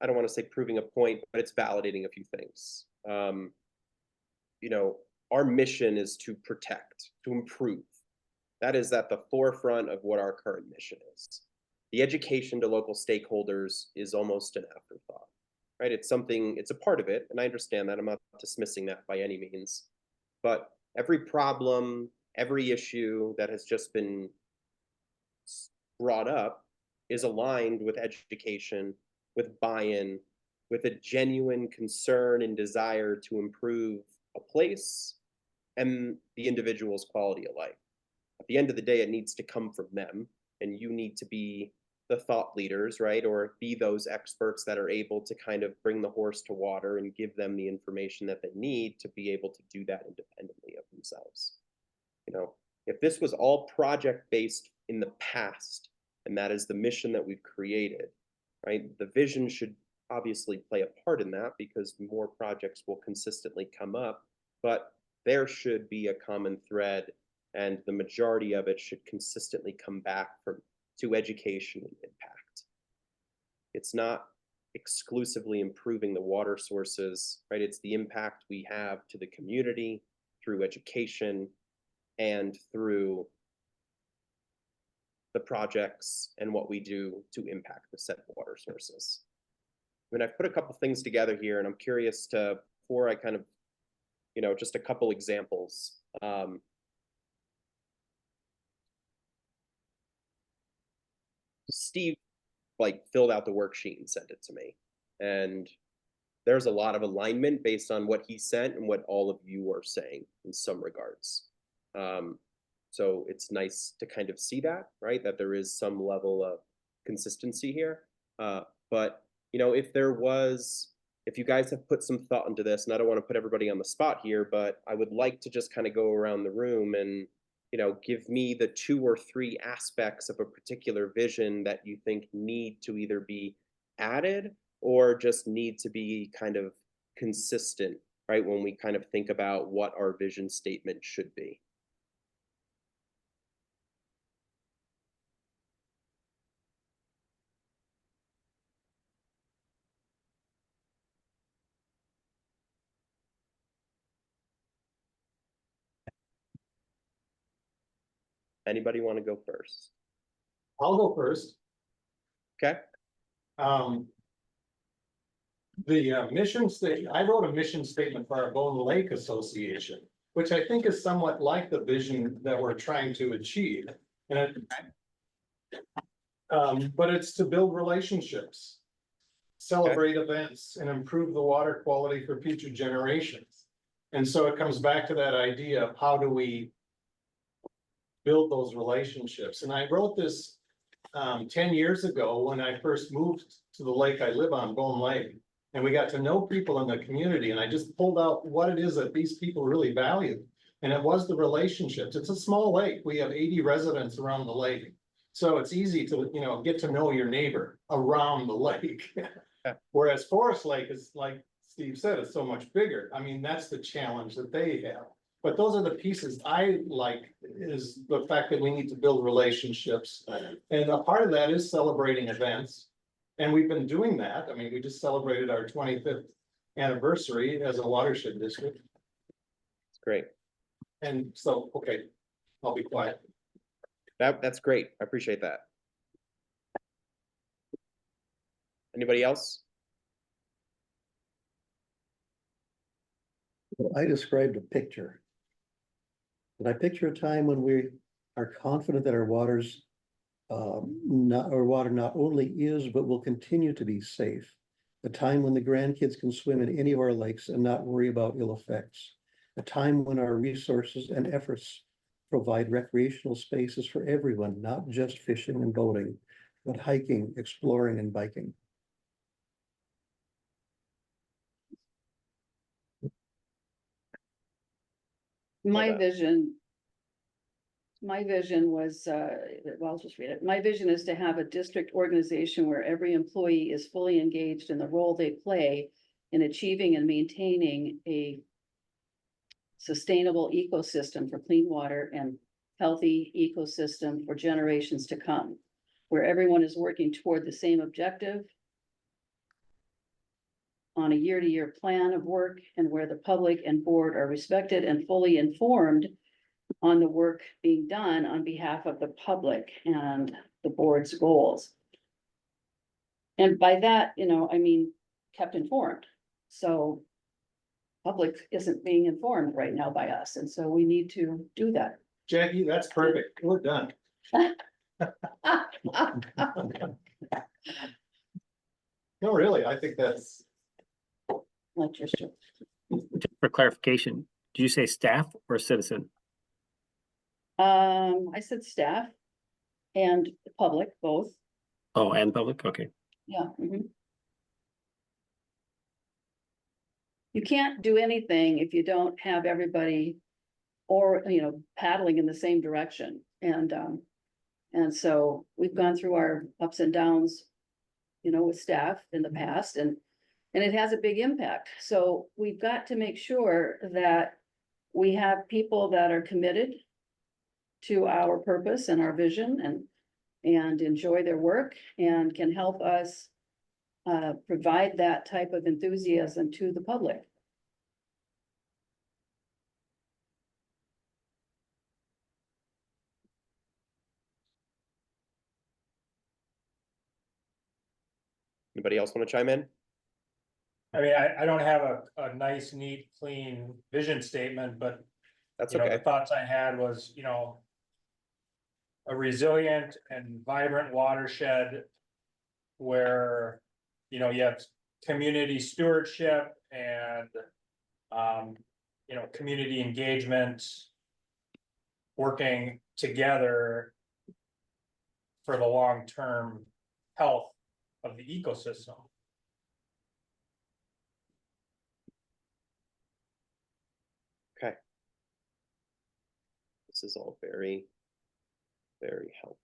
don't want to say proving a point, but it's validating a few things. Our mission is to protect, to improve. That is at the forefront of what our current mission is. The education to local stakeholders is almost an afterthought, right? It's a part of it, and I understand that. I'm not dismissing that by any means. But every problem, every issue that has just been brought up is aligned with education, with buy-in, with a genuine concern and desire to improve a place and the individual's quality of life. At the end of the day, it needs to come from them, and you need to be the thought leaders, right? Or be those experts that are able to kind of bring the horse to water and give them the information that they need to be able to do that independently of themselves. If this was all project-based in the past, and that is the mission that we've created, right? The vision should obviously play a part in that because more projects will consistently come up, but there should be a common thread and the majority of it should consistently come back to education and impact. It's not exclusively improving the water sources, right? It's the impact we have to the community through education and through the projects and what we do to impact the said water sources. I mean, I've put a couple things together here and I'm curious to, before I kind of, just a couple examples. Steve filled out the worksheet and sent it to me. And there's a lot of alignment based on what he sent and what all of you are saying in some regards. So it's nice to kind of see that, right? That there is some level of consistency here. But if you guys have put some thought into this, and I don't want to put everybody on the spot here, but I would like to just kind of go around the room and, give me the 2 or 3 aspects of a particular vision that you think need to either be added or just need to be kind of consistent, right? When we kind of think about what our vision statement should be. Anybody want to go first? I'll go first. Okay. The mission statement, I wrote a mission statement for our Bone Lake Association, which I think is somewhat like the vision that we're trying to achieve. But it's to build relationships, celebrate events, and improve the water quality for future generations. And so it comes back to that idea of how do we build those relationships. And I wrote this 10 years ago when I first moved to the lake I live on, Bone Lake. And we got to know people in the community and I just pulled out what it is that these people really value. And it was the relationships. It's a small lake. We have 80 residents around the lake. So it's easy to, get to know your neighbor around the lake. Whereas Forest Lake is, like Steve said, is so much bigger. I mean, that's the challenge that they have. But those are the pieces I like, is the fact that we need to build relationships. And a part of that is celebrating events. And we've been doing that. I mean, we just celebrated our 25th anniversary as a watershed district. It's great. And so, okay, I'll be quiet. That's great. I appreciate that. Anybody else? I described a picture. And I picture a time when we are confident that our water not only is, but will continue to be safe. A time when the grandkids can swim in any of our lakes and not worry about ill effects. A time when our resources and efforts provide recreational spaces for everyone, not just fishing and boating, but hiking, exploring, and biking. My that. vision was, well, I'll just read it. My vision is to have a district organization where every employee is fully engaged in the role they play in achieving and maintaining a sustainable ecosystem for clean water and healthy ecosystem for generations to come, where everyone is working toward the same objective on a year-to-year plan of work, and where the public and board are respected and fully informed on the work being done on behalf of the public and the board's goals. And by that, I mean, kept informed. So public isn't being informed right now by us, and so we need to do that. Jackie, that's perfect. We're done. No, really, I think that's, Like your story. For clarification, did you say staff or citizen? I said staff and the public, both. Oh, and public, okay. Yeah. Mhm. You can't do anything if you don't have everybody or, paddling in the same direction. And so we've gone through our ups and downs, with staff in the past, and it has a big impact. So we've got to make sure that we have people that are committed to our purpose and our vision and enjoy their work and can help us provide that type of enthusiasm to the public. Anybody else want to chime in? I mean, I don't have a nice, neat, clean vision statement, but That's the okay. thoughts I had was, a resilient and vibrant watershed where, you have community stewardship and, community engagement working together for the long-term health of the ecosystem. This is all very, very helpful.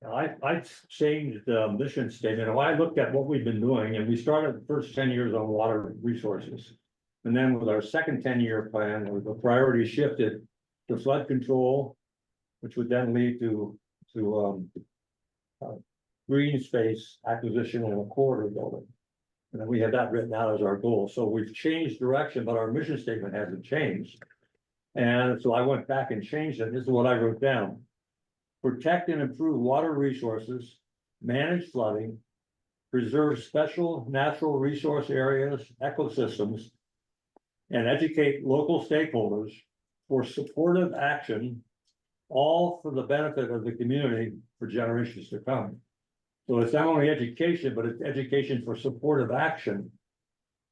I changed the mission statement, and I looked at what we've been doing, and we started the first 10 years on water resources. And then with our second 10-year plan, the priority shifted to flood control, which would then lead to green space acquisition and a corridor building. And then we had that written out as our goal. So we've changed direction, but our mission statement hasn't changed. And so I went back and changed it. This is what I wrote down. Protect and improve water resources, manage flooding, preserve special natural resource areas, ecosystems, and educate local stakeholders for supportive action, all for the benefit of the community for generations to come. So it's not only education, but it's education for supportive action,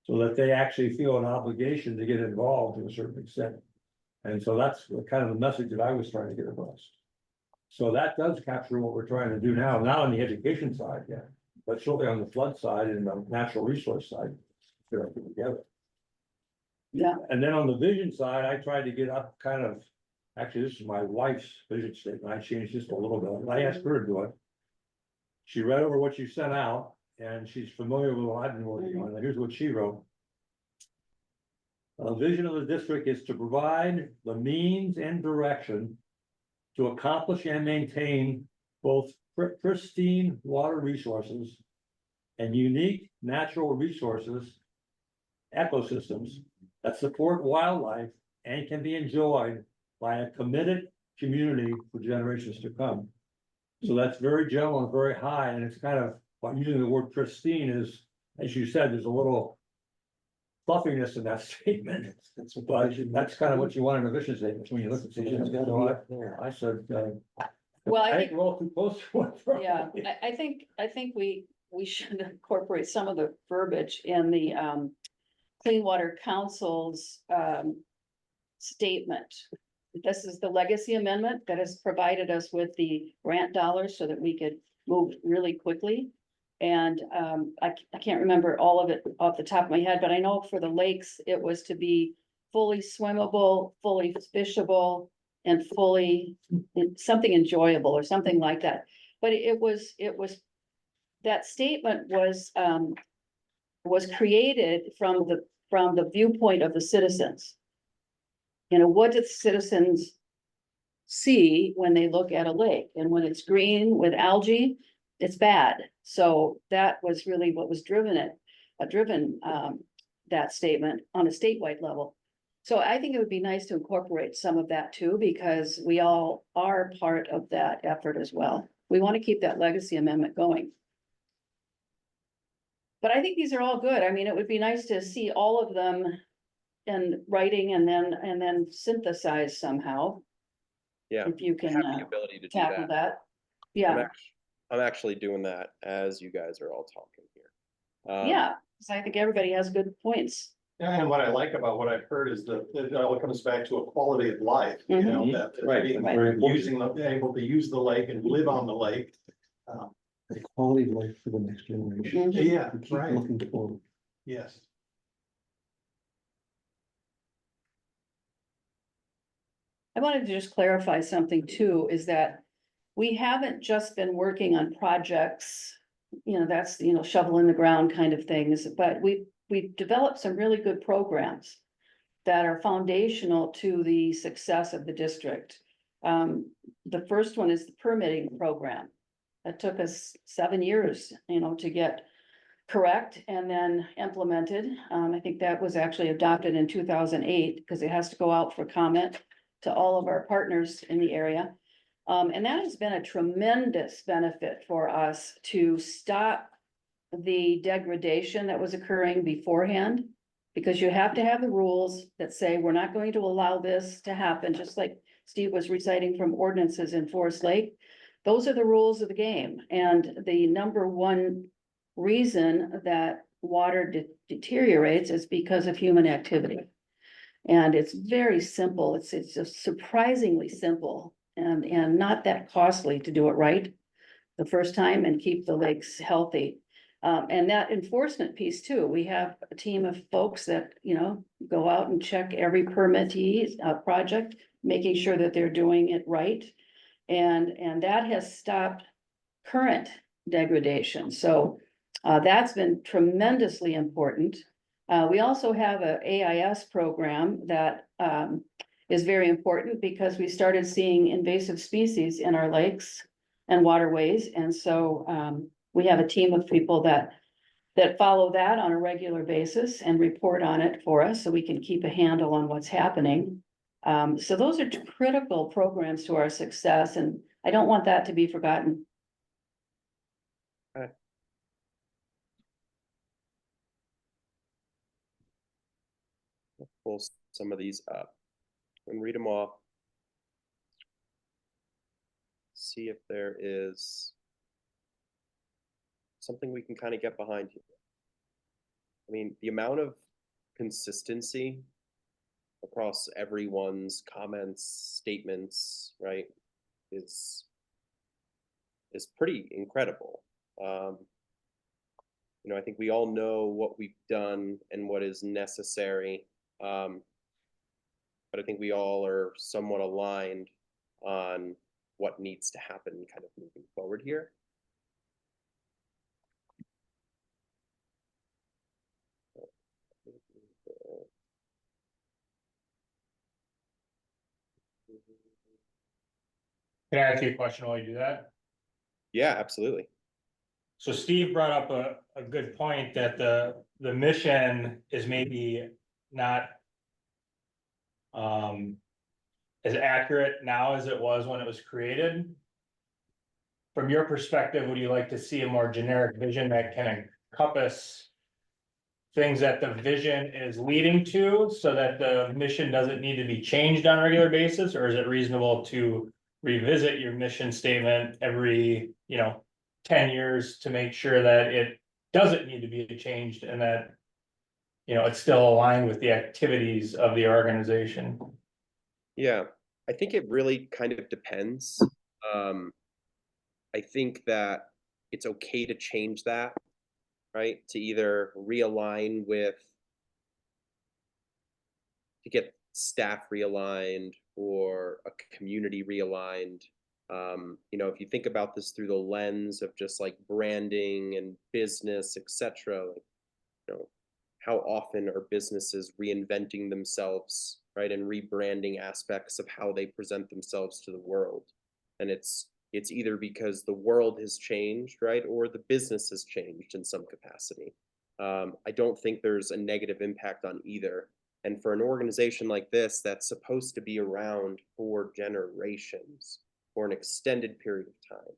so that they actually feel an obligation to get involved to a certain extent. And so that's the kind of the message that I was trying to get across. So that does capture what we're trying to do now, not on the education side yet, but surely on the flood side and the natural resource side. They're together. Yeah. And then on the vision side, I tried to get up kind of, actually, this is my wife's vision statement. I changed this a little bit. I asked her to do it. She read over what you sent out, and she's familiar with what I've been working on. And here's what she wrote. A vision of the district is to provide the means and direction to accomplish and maintain both pristine water resources and unique natural resources, ecosystems that support wildlife and can be enjoyed by a committed community for generations to come. So that's very general and very high, and it's kind of, by using the word pristine is, as you said, there's a little fluffiness in that statement. But that's kind of what you want in a vision statement when you look at these. So I said, Well, I I think, think we're all too close to one. yeah, I think we should incorporate some of the verbiage in the Clean Water Council's statement. This is the legacy amendment that has provided us with the grant dollars so that we could move really quickly. And I can't remember all of it off the top of my head, but I know for the lakes, it was to be fully swimmable, fully fishable, and fully something enjoyable or something like that. But it was, that statement was created from the viewpoint of the citizens. What do citizens see when they look at a lake? And when it's green with algae, it's bad. So that was really what was driven that statement on a statewide level. So I think it would be nice to incorporate some of that too, because we all are part of that effort as well. We want to keep that legacy amendment going. But I think these are all good. I mean, it would be nice to see all of them in writing and then synthesize somehow. Yeah, If you I can have the ability to do tackle that. that. Yeah, I'm actually doing that as you guys are all talking here. yeah, because I think everybody has good points. And what I like about what I've heard is that it all comes back to a quality of life, you know, that Right, being very important. able to use the lake and live on the lake. the quality of life for the next generation. Mhm. Yeah, We keep right, looking forward. yes. I wanted to just clarify something too, is that we haven't just been working on projects, that's, shovel in the ground kind of things, but we've developed some really good programs that are foundational to the success of the district. The first one is the permitting program. That took us 7 years, to get correct and then implemented. I think that was actually adopted in 2008 because it has to go out for comment to all of our partners in the area. And that has been a tremendous benefit for us to stop the degradation that was occurring beforehand. Because you have to have the rules that say, we're not going to allow this to happen, just like Steve was reciting from ordinances in Forest Lake. Those are the rules of the game, and the number one reason that water deteriorates is because of human activity. And it's very simple, it's just surprisingly simple and not that costly to do it right the first time and keep the lakes healthy. And that enforcement piece too, we have a team of folks that, go out and check every permittee project, making sure that they're doing it right. And that has stopped current degradation. So that's been tremendously important. We also have a AIS program that is very important because we started seeing invasive species in our lakes and waterways. And so we have a team of people that follow that on a regular basis and report on it for us so we can keep a handle on what's happening. So those are two critical programs to our success, and I don't want that to be forgotten. Pull some of these up and read them off. See if there is something we can kind of get behind here. I mean, the amount of consistency across everyone's comments, statements, right, is pretty incredible. I think we all know what we've done and what is necessary. But I think we all are somewhat aligned on what needs to happen kind of moving forward here. Can I ask you a question while you do that? Yeah, absolutely. So Steve brought up a good point that the mission is maybe not as accurate now as it was when it was created. From your perspective, would you like to see a more generic vision that can encompass things that the vision is leading to so that the mission doesn't need to be changed on a regular basis? Or is it reasonable to revisit your mission statement every, 10 years to make sure that it doesn't need to be changed and that, it's still aligned with the activities of the organization? Yeah, I think it really kind of depends. I think that it's okay to change that, right? To either realign to get staff realigned or a community realigned. If you think about this through the lens of just like branding and business, etc., how often are businesses reinventing themselves, right, and rebranding aspects of how they present themselves to the world? And it's either because the world has changed, right, or the business has changed in some capacity. I don't think there's a negative impact on either. And for an organization like this that's supposed to be around for generations, for an extended period of time,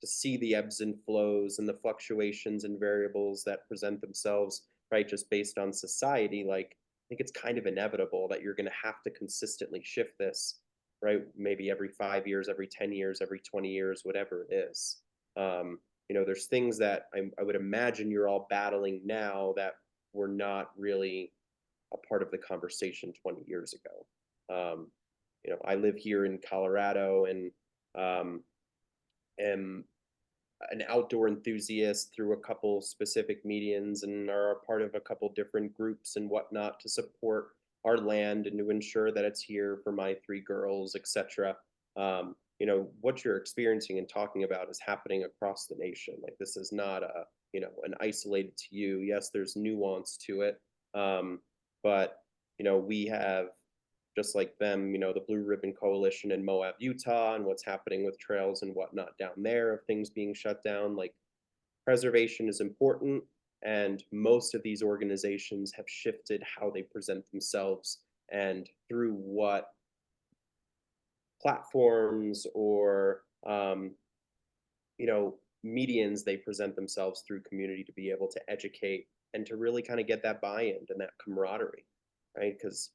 to see the ebbs and flows and the fluctuations and variables that present themselves, right, just based on society, like, I think it's kind of inevitable that you're going to have to consistently shift this, right? Maybe every 5 years, every 10 years, every 20 years, whatever it is. There's things that I would imagine you're all battling now that were not really a part of the conversation 20 years ago. I live here in Colorado and am an outdoor enthusiast through a couple specific medians and are a part of a couple different groups and whatnot to support our land and to ensure that it's here for my 3 girls, etc. You know, what you're experiencing and talking about is happening across the nation. Like, this is not a, you know, an isolated to you. Yes, there's nuance to it. But, you know, we have, just like them, you know, the Blue Ribbon Coalition in Moab, Utah, and what's happening with trails and whatnot down there of things being shut down. Like, preservation is important, and most of these organizations have shifted how they present themselves and through what platforms or you know, medians they present themselves through community to be able to educate and to really kind of get that buy-in and that camaraderie, right? Because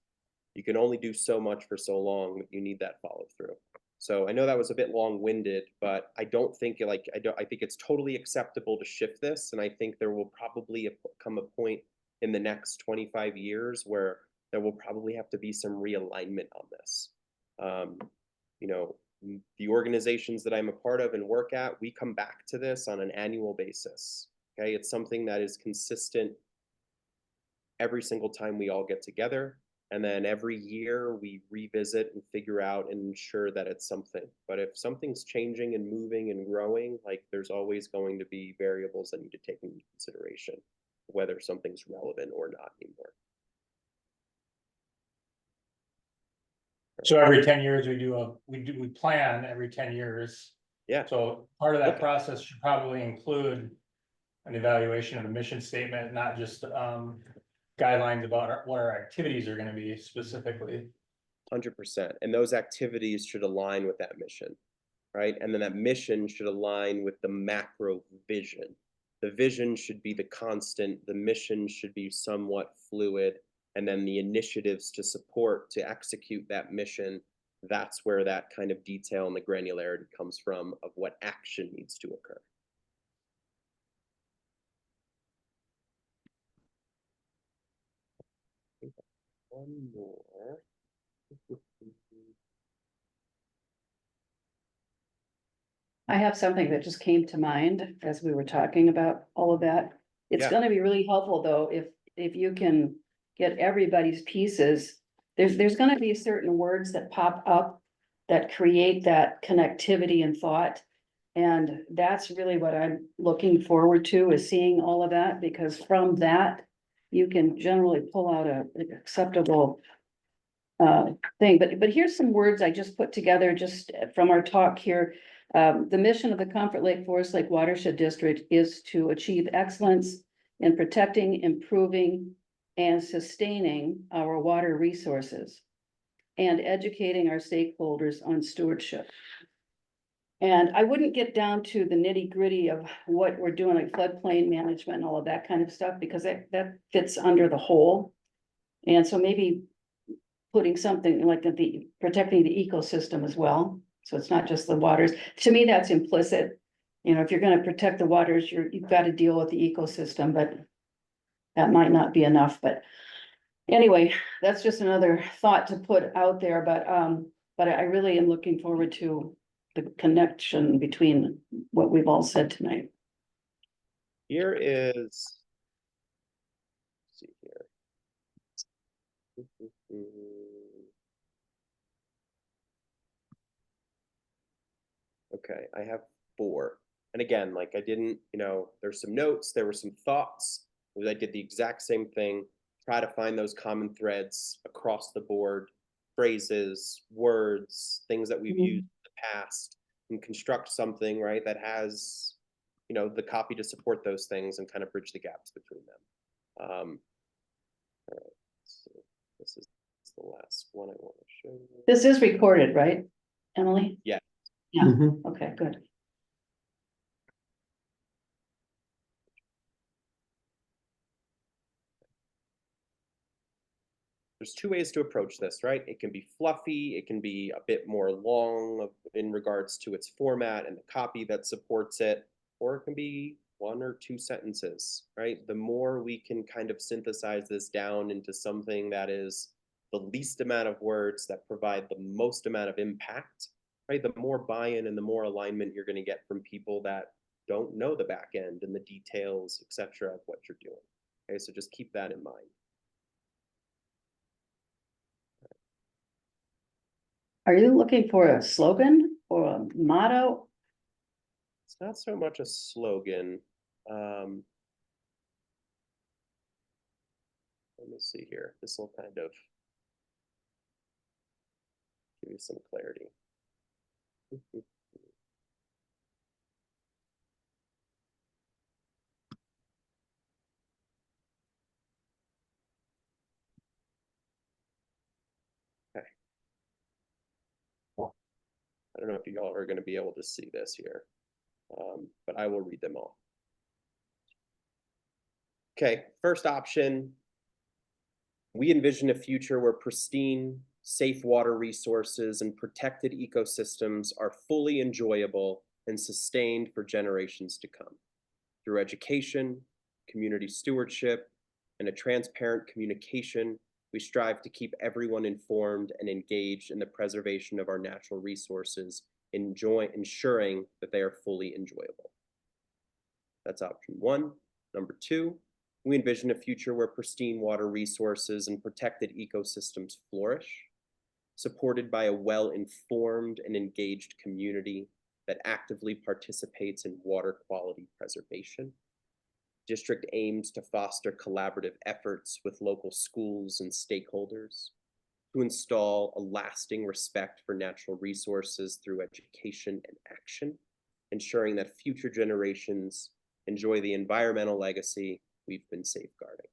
you can only do so much for so long. You need that follow through. So I know that was a bit long-winded, but I don't think I think it's totally acceptable to shift this, and I think there will probably come a point in the next 25 years where there will probably have to be some realignment on this. You know, the organizations that I'm a part of and work at, we come back to this on an annual basis. Okay, it's something that is consistent every single time we all get together. And then every year we revisit and figure out and ensure that it's something. But if something's changing and moving and growing, like, there's always going to be variables that need to take into consideration, whether something's relevant or not anymore. So every 10 years we plan every 10 years. Yeah. So part of that Okay. process should probably include an evaluation of the mission statement, not just guidelines about what our activities are gonna be specifically. 100%. And those activities should align with that mission, right? And then that mission should align with the macro vision. The vision should be the constant, the mission should be somewhat fluid, and then the initiatives to support, to execute that mission, that's where that kind of detail and the granularity comes from of what action needs to occur. One more. I have something that just came to mind as we were talking about all of that. It's Yeah. gonna be really helpful, though, if you can get everybody's pieces. There's gonna be certain words that pop up that create that connectivity and thought. And that's really what I'm looking forward to, is seeing all of that, because from that, you can generally pull out an acceptable thing. But here's some words I just put together just from our talk here. The mission of the Comfort Lake Forest Lake Watershed District is to achieve excellence in protecting, improving, and sustaining our water resources and educating our stakeholders on stewardship. And I wouldn't get down to the nitty gritty of what we're doing, like floodplain management and all of that kind of stuff, because that fits under the whole. And so maybe putting something like protecting the ecosystem as well. So it's not just the waters. To me, that's implicit. You know, if you're gonna protect the waters, you've got to deal with the ecosystem, but that might not be enough. But anyway, that's just another thought to put out there. But I really am looking forward to the connection between what we've all said tonight. Here is, let's see here. Okay, I have 4. And again, like, I didn't, you know, there's some notes, there were some thoughts. I did the exact same thing, try to find those common threads across the board, phrases, words, things that we've used in the past, and construct something, right, that has, you know, the copy to support those things and kind of bridge the gaps between them. All right, so this is the last one I want to show you. This is recorded, right, Emily? Yeah. Yeah, Mhm. okay, good. There's 2 ways to approach this, right? It can be fluffy, it can be a bit more long in regards to its format and the copy that supports it, or it can be 1 or 2 sentences, right? The more we can kind of synthesize this down into something that is the least amount of words that provide the most amount of impact, right? The more buy-in and the more alignment you're going to get from people that don't know the back end and the details, et cetera, of what you're doing. Okay, so just keep that in mind. Are you looking for a slogan or a motto? It's not so much a slogan. Let me see here. This will kind of give you some clarity. Okay. I don't know if you all are going to be able to see this here, but I will read them all. Okay, first option. We envision a future where pristine, safe water resources and protected ecosystems are fully enjoyable and sustained for generations to come. Through education, community stewardship, and a transparent communication, we strive to keep everyone informed and engaged in the preservation of our natural resources, ensuring that they are fully enjoyable. That's option one. Number two, we envision a future where pristine water resources and protected ecosystems flourish, supported by a well-informed and engaged community that actively participates in water quality preservation. District aims to foster collaborative efforts with local schools and stakeholders to install a lasting respect for natural resources through education and action, ensuring that future generations enjoy the environmental legacy we've been safeguarding.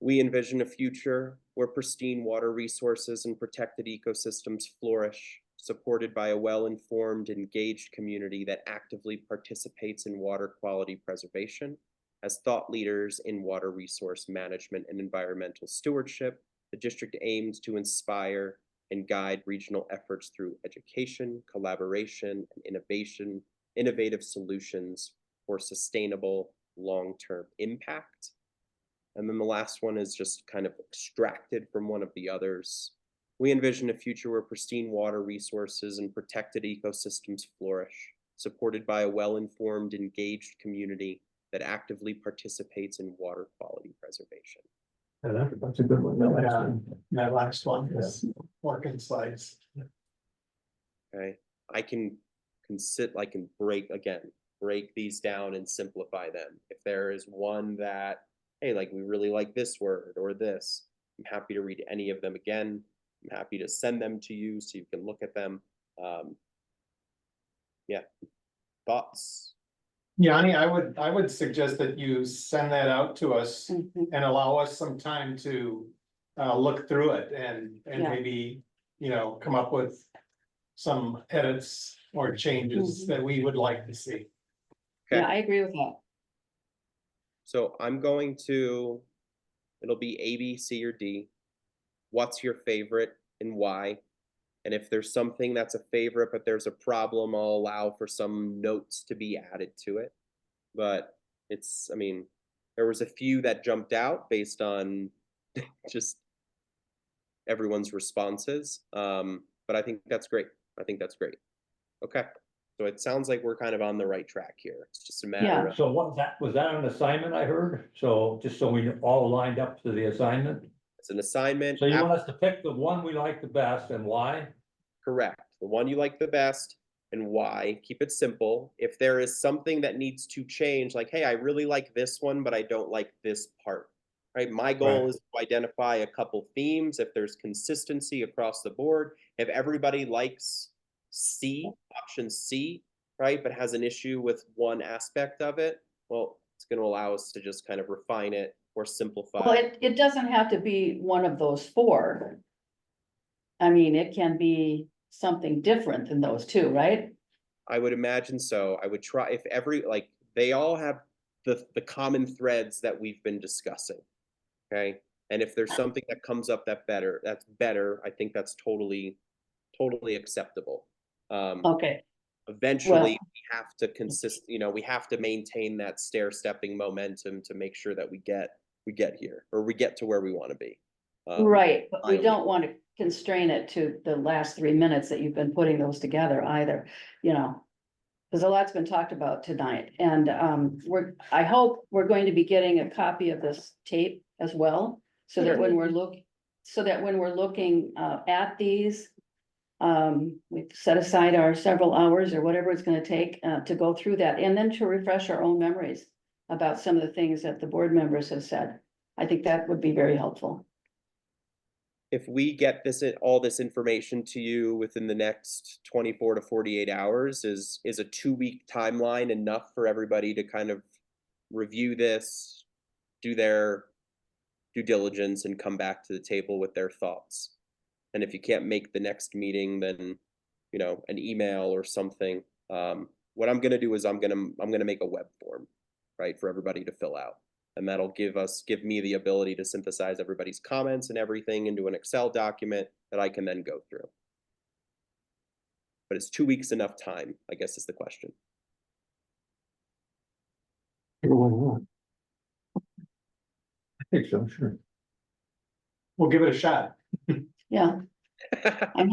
We envision a future where pristine water resources and protected ecosystems flourish, supported by a well-informed, engaged community that actively participates in water quality preservation. As thought leaders in water resource management and environmental stewardship, the district aims to inspire and guide regional efforts through education, collaboration, and innovative solutions for sustainable long-term impact. And then the last one is just kind of extracted from one of the others. We envision a future where pristine water resources and protected ecosystems flourish, supported by a well-informed, engaged community that actively participates in water quality preservation. Yeah, that's a good one. That last one. That last one is more concise. Okay, I can break these down and simplify them. If there is one that, hey, like we really like this word or this, I'm happy to read any of them again. I'm happy to send them to you so you can look at them. Yeah, thoughts? Yanni, I would suggest that you send that out to us Mhm. and allow us some time to look through it and Yeah. maybe, come up with some edits or changes Mhm. that we would like to see. Okay. Yeah, I agree with that. So I'm going to, it'll be A, B, C, or D. What's your favorite and why? And if there's something that's a favorite, but there's a problem, I'll allow for some notes to be added to it. But it's, I mean, there was a few that jumped out based on just everyone's responses. But I think that's great. I think that's great. Okay. So it sounds like we're kind of on the right track here. It's just a matter of, So what was that an assignment I heard? So just so we all lined up to the assignment? it's an assignment. So you want us to pick the one we like the best and why? Correct. The one you like the best and why. Keep it simple. If there is something that needs to change, like, hey, I really like this one, but I don't like this part. Right. My goal Right. is to identify a couple themes. If there's consistency across the board, if everybody likes C, option C, right, but has an issue with one aspect of it, well, it's going to allow us to just kind of refine it or simplify. Well, it doesn't have to be one of those four. I mean, it can be something different than those two, right? I would imagine so. I would try if they all have the common threads that we've been discussing. Okay. And if there's something that comes up that's better, I think that's totally acceptable. Okay, Eventually Well- we have to we have to maintain that stair-stepping momentum to make sure that we get here or we get to where we want to be. right, but we finally. don't want to constrain it to the last 3 minutes that you've been putting those together either, Because a lot's been talked about tonight, and I hope we're going to be getting a copy of this tape as well. So that when we're looking at these, we've set aside our several hours or whatever it's gonna take to go through that, and then to refresh our own memories about some of the things that the board members have said. I think that would be very helpful. If we get all this information to you within the next 24 to 48 hours, is a 2-week timeline enough for everybody to kind of review this, do their due diligence, and come back to the table with their thoughts? And if you can't make the next meeting, then, you know, an email or something. What I'm gonna do is I'm gonna make a web form, right, for everybody to fill out. And that'll give me the ability to synthesize everybody's comments and everything into an Excel document that I can then go through. But is 2 weeks enough time, I guess is the question. I think so, sure. We'll give it a shot. Yeah, I'm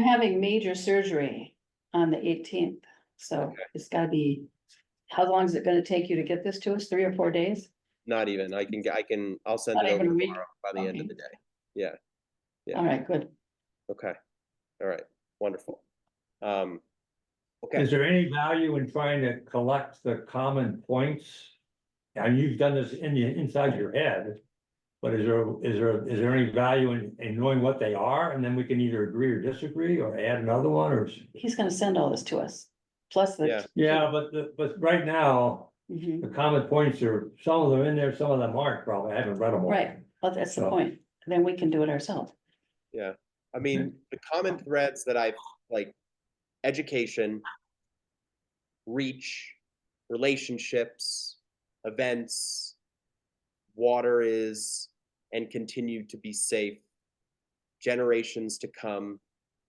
having major surgery on the 18th, so it's gotta be. How long is it gonna take you to get this to us? 3 or 4 days? Not even, I'll send Not it over even a week? tomorrow by the end of Okay. the day. Yeah, Yeah. All right, good. okay, all right, wonderful. Okay, Is there any value in trying to collect the common points? And you've done this inside your head. But is there any value in knowing what they are, and then we can either agree or disagree, or add another one, or? He's gonna send all this to us, plus the. Yeah. Yeah, but right now, Mhm. the common points are, some of them in there, some of them aren't, probably, I haven't read them all. Right, well, that's the So- point, then we can do it ourselves. yeah, I mean, the common threads that I've, like, education, reach, relationships, events, water is and continue to be safe, generations to come,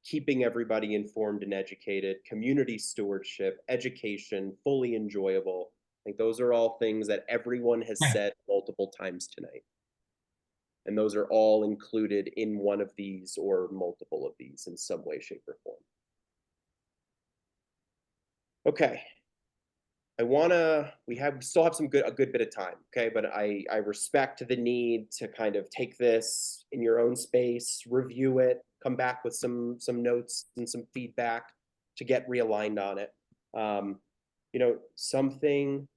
keeping everybody informed and educated, community stewardship, education, fully enjoyable. I think those are all things that everyone has said multiple times tonight. And those are all included in one of these or multiple of these in some way, shape, or form. Okay. We still have a good bit of time, okay? But I respect the need to kind of take this in your own space, review it, come back with some notes and some feedback to get realigned on it. You know, something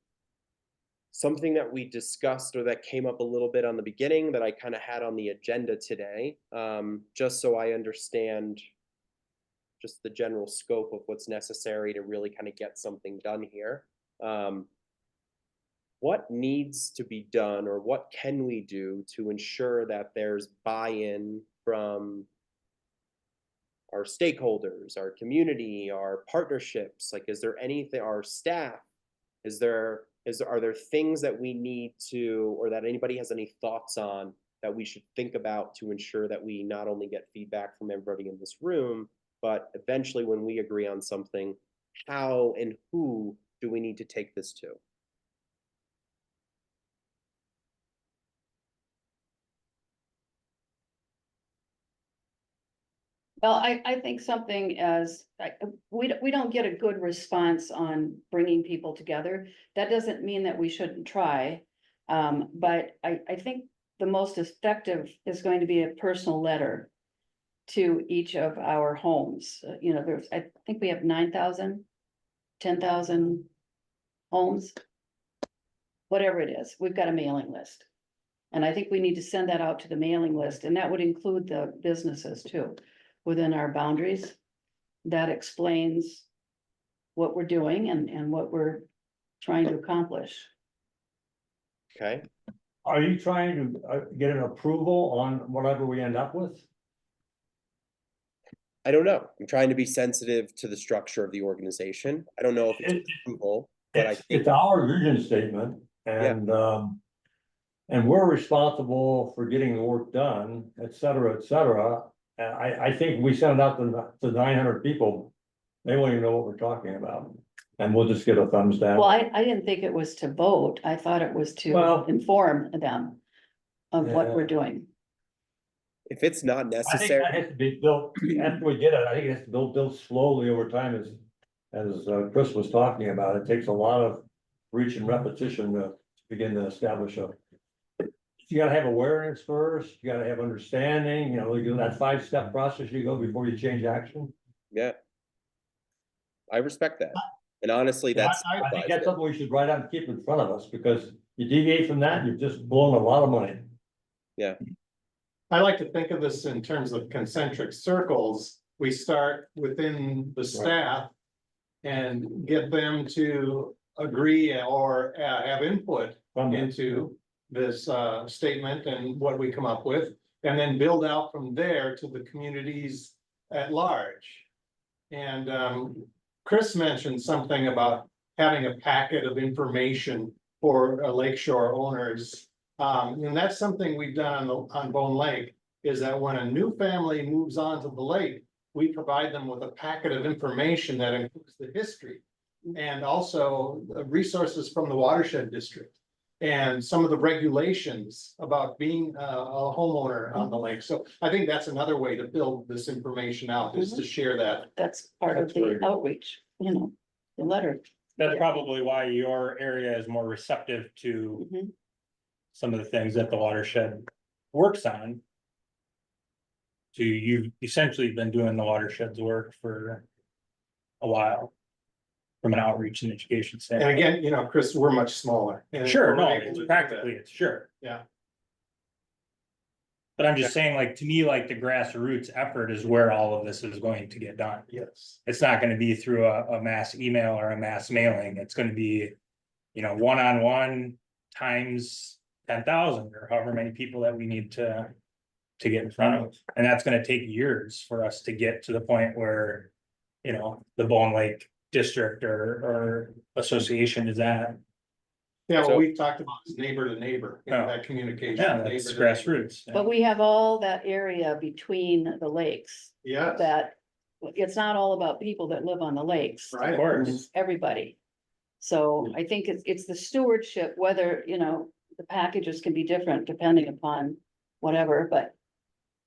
that we discussed or that came up a little bit on the beginning that I kind of had on the agenda today, just so I understand just the general scope of what's necessary to really kind of get something done here. What needs to be done, or what can we do to ensure that there's buy-in from our stakeholders, our community, our partnerships? Like, is there anything, our staff, are there things that we need to, or that anybody has any thoughts on that we should think about to ensure that we not only get feedback from everybody in this room, but eventually when we agree on something, how and who do we need to take this to? Well, I think something as, we don't get a good response on bringing people together. That doesn't mean that we shouldn't try. But I think the most effective is going to be a personal letter to each of our homes. You know, I think we have 9,000, 10,000 homes. Whatever it is, we've got a mailing list. And I think we need to send that out to the mailing list, and that would include the businesses too, within our boundaries. That explains what we're doing and what we're trying to accomplish. Okay, Are you trying to get an approval on whatever we end up with? I don't know. I'm trying to be sensitive to the structure of the organization. I don't know if it's approval, but I It's think, our vision statement, and we're responsible for getting the work done, et cetera, et cetera. And I think we send it out to 900 people, they won't even know what we're talking about, and we'll just get a thumbs down. Well, I didn't think it was to vote. I thought it was to Well- inform them of what Yeah. we're doing. if it's not I think necessary, that has to be built, after we get it, I think it has to build slowly over time as Chris was talking about, it takes a lot of reach and repetition to begin to establish a. You gotta have awareness first, you gotta have understanding, you know, you do that 5-step process you go before you change action. Yeah. I respect that. And honestly, that's. I think that's something we should write out and keep in front of us, because you deviate from that, you've just blown a lot of money. I like to think of this in terms of concentric circles. We start within the staff and get them to agree or have input From the- into this statement and what we come up with, and then build out from there to the communities at large. And Chris mentioned something about having a packet of information for lakeshore owners. And that's something we've done on Bone Lake, is that when a new family moves onto the lake, we provide them with a packet of information that includes the history and also the resources from the watershed district and some of the regulations about being a homeowner on the lake. So I think that's another way to build this information out, is to share that. That's part of That's very the good. outreach, you know, the letter. That's probably why your area is more receptive to Mhm. some of the things that the watershed works on. So you've essentially been doing the watershed's work for a while. From an outreach and education And standpoint. again, you know, Chris, we're much smaller. and Sure, we're no, able to it's do that. practically, it's sure. Yeah. But I'm just saying, like, to me, like, the grassroots effort is where all of this is going to get done. Yes. It's not gonna be through a mass email or a mass mailing, it's gonna be, you know, one-on-one times 10,000 or however many people that we need to get in front of, and that's gonna take years for us to get to the point where, you know, the Bone Lake district or association is at. Yeah, So- what we've talked about is neighbor to neighbor, you know, Oh. that communication. Yeah, neighbor that's to neighbor. grassroots. But we have all that area between the lakes Yes, that, it's not all about people that live on the lakes. Of right. course, It's everybody. So I think it's the stewardship, whether, you know, the packages can be different depending upon whatever, but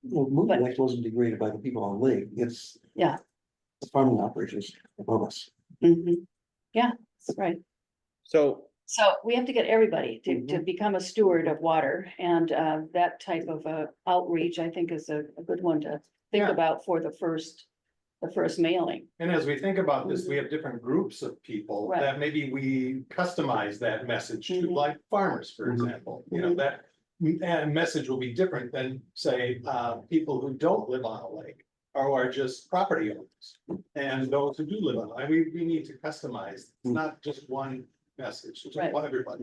Well, Moon Lake wasn't degraded by the people on the lake, it's. Yeah. The farming operations above us. mhm. Yeah, that's right. So, So we have to get everybody to become a steward of water, and that type of outreach, I think, is a good one to think Yeah. about for the first mailing. And as we think about this, we have different groups of people Right. that maybe we customize that message to, Mhm. like farmers, for Mhm. example, you know, that. And message will be different than, say, people who don't live on a lake or are just property owners. And those who do live on, we need to customize, it's not just one message, it's Right. for everybody.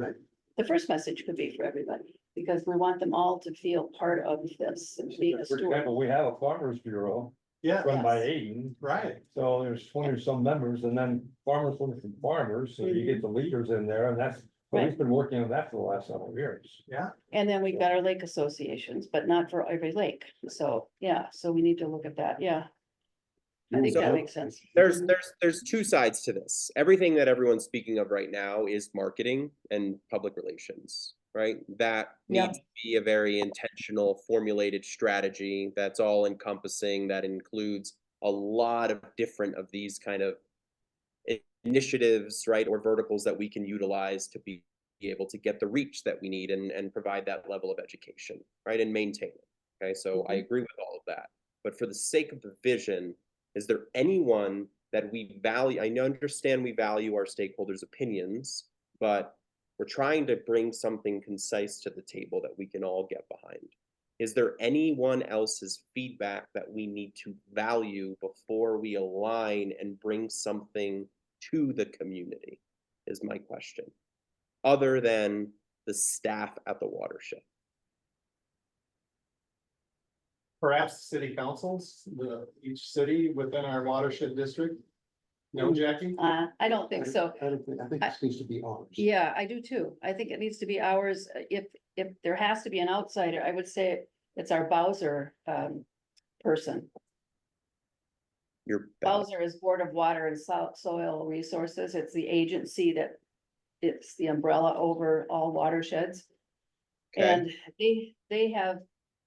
The first message could be for everybody, because we want them all to feel part of this and be a For steward. example, we have a farmers bureau Yeah, run by Yes. Aiden, right, so there's 20 or some members, and then farmers from farmers, so you get the leaders in there, and that's. But he's been working on that for the last several years. yeah. And then we've got our lake associations, but not for every lake. So, yeah, so we need to look at that. Yeah. I think that So, makes sense. there's two sides to this. Everything that everyone's speaking of right now is marketing and public relations, right? That Yeah. needs to be a very intentional, formulated strategy that's all encompassing, that includes a lot of different of these kind of initiatives, right, or verticals that we can utilize to be able to get the reach that we need and provide that level of education, right, and maintain it. Okay, so I agree with all of that. But for the sake of the vision, is there anyone that we value? I understand we value our stakeholders' opinions, but we're trying to bring something concise to the table that we can all get behind. Is there anyone else's feedback that we need to value before we align and bring something to the community, is my question, other than the staff at the watershed? Perhaps city councils, each city within our watershed district? No, Jackie? I don't think so. I think this needs to be ours. Yeah, I do too. I think it needs to be ours. If there has to be an outsider, I would say it's our Bowser person. Your Bowser is Board of Water and Soil Resources. It's the agency that it's the umbrella over all watersheds. Okay. And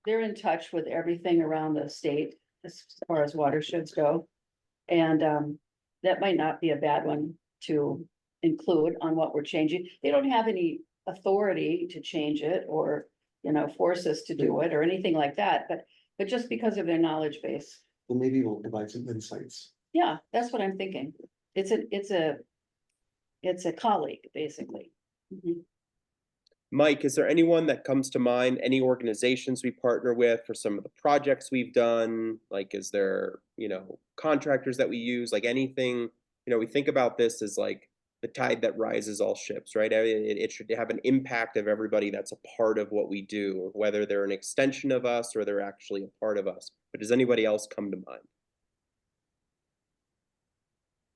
they're in touch with everything around the state as far as watersheds go. And that might not be a bad one to include on what we're changing. They don't have any authority to change it or, you know, force us to do it or anything like that, but just because of their knowledge base. Well, maybe we'll provide some insights. Yeah, that's what I'm thinking. It's a colleague, basically. Mhm. Mike, is there anyone that comes to mind, any organizations we partner with for some of the projects we've done? Like, is there, contractors that we use, like anything, we think about this as like the tide that rises all ships, right? It should have an impact of everybody that's a part of what we do, whether they're an extension of us or they're actually a part of us. But does anybody else come to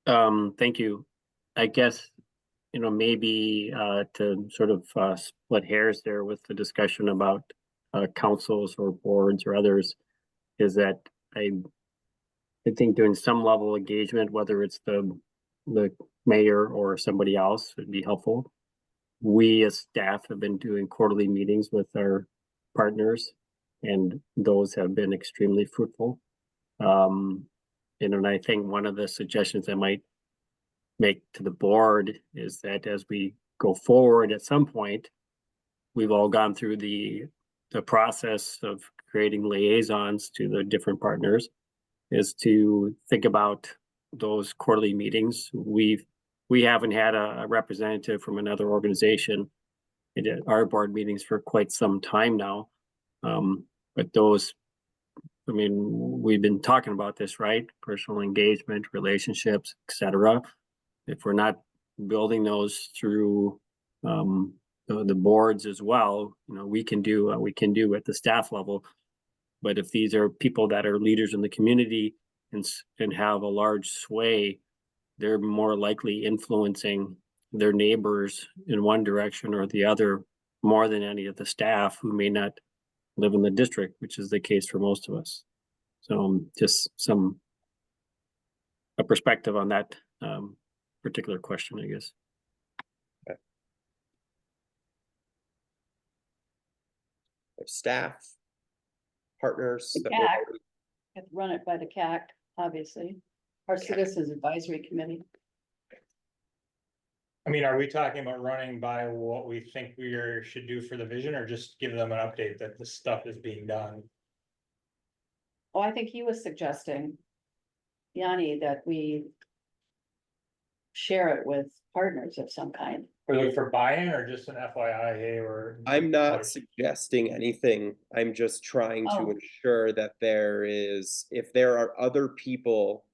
mind? Thank you. I guess, maybe to sort of split hairs there with the discussion about councils or boards or others, is that I think doing some level of engagement, whether it's the mayor or somebody else, would be helpful. We as staff have been doing quarterly meetings with our partners, and those have been extremely fruitful. And I think one of the suggestions I might make to the board is that as we go forward at some point, we've all gone through the process of creating liaisons to the different partners, is to think about those quarterly meetings. We haven't had a representative from another organization in our board meetings for quite some time now. But those, we've been talking about this, right? Personal engagement, relationships, etc. If we're not building those through the boards as well, we can do what we can do at the staff level. But if these are people that are leaders in the community and have a large sway, they're more likely influencing their neighbors in one direction or the other more than any of the staff who may not live in the district, which is the case for most of us. So just a perspective on that particular question, I guess. Okay. Staff, partners. The that CAC. we're- Have to run it by the CAC, obviously, our Citizens Advisory Committee. Are we talking about running by what we think should do for the vision, or just give them an update that this stuff is being done? Oh, I think he was suggesting, Yanni, that we share it with partners of some kind. Or look for buy-in, or just an FYI, hey, or? I'm not suggesting anything. I'm just trying to Oh. ensure that if there are other people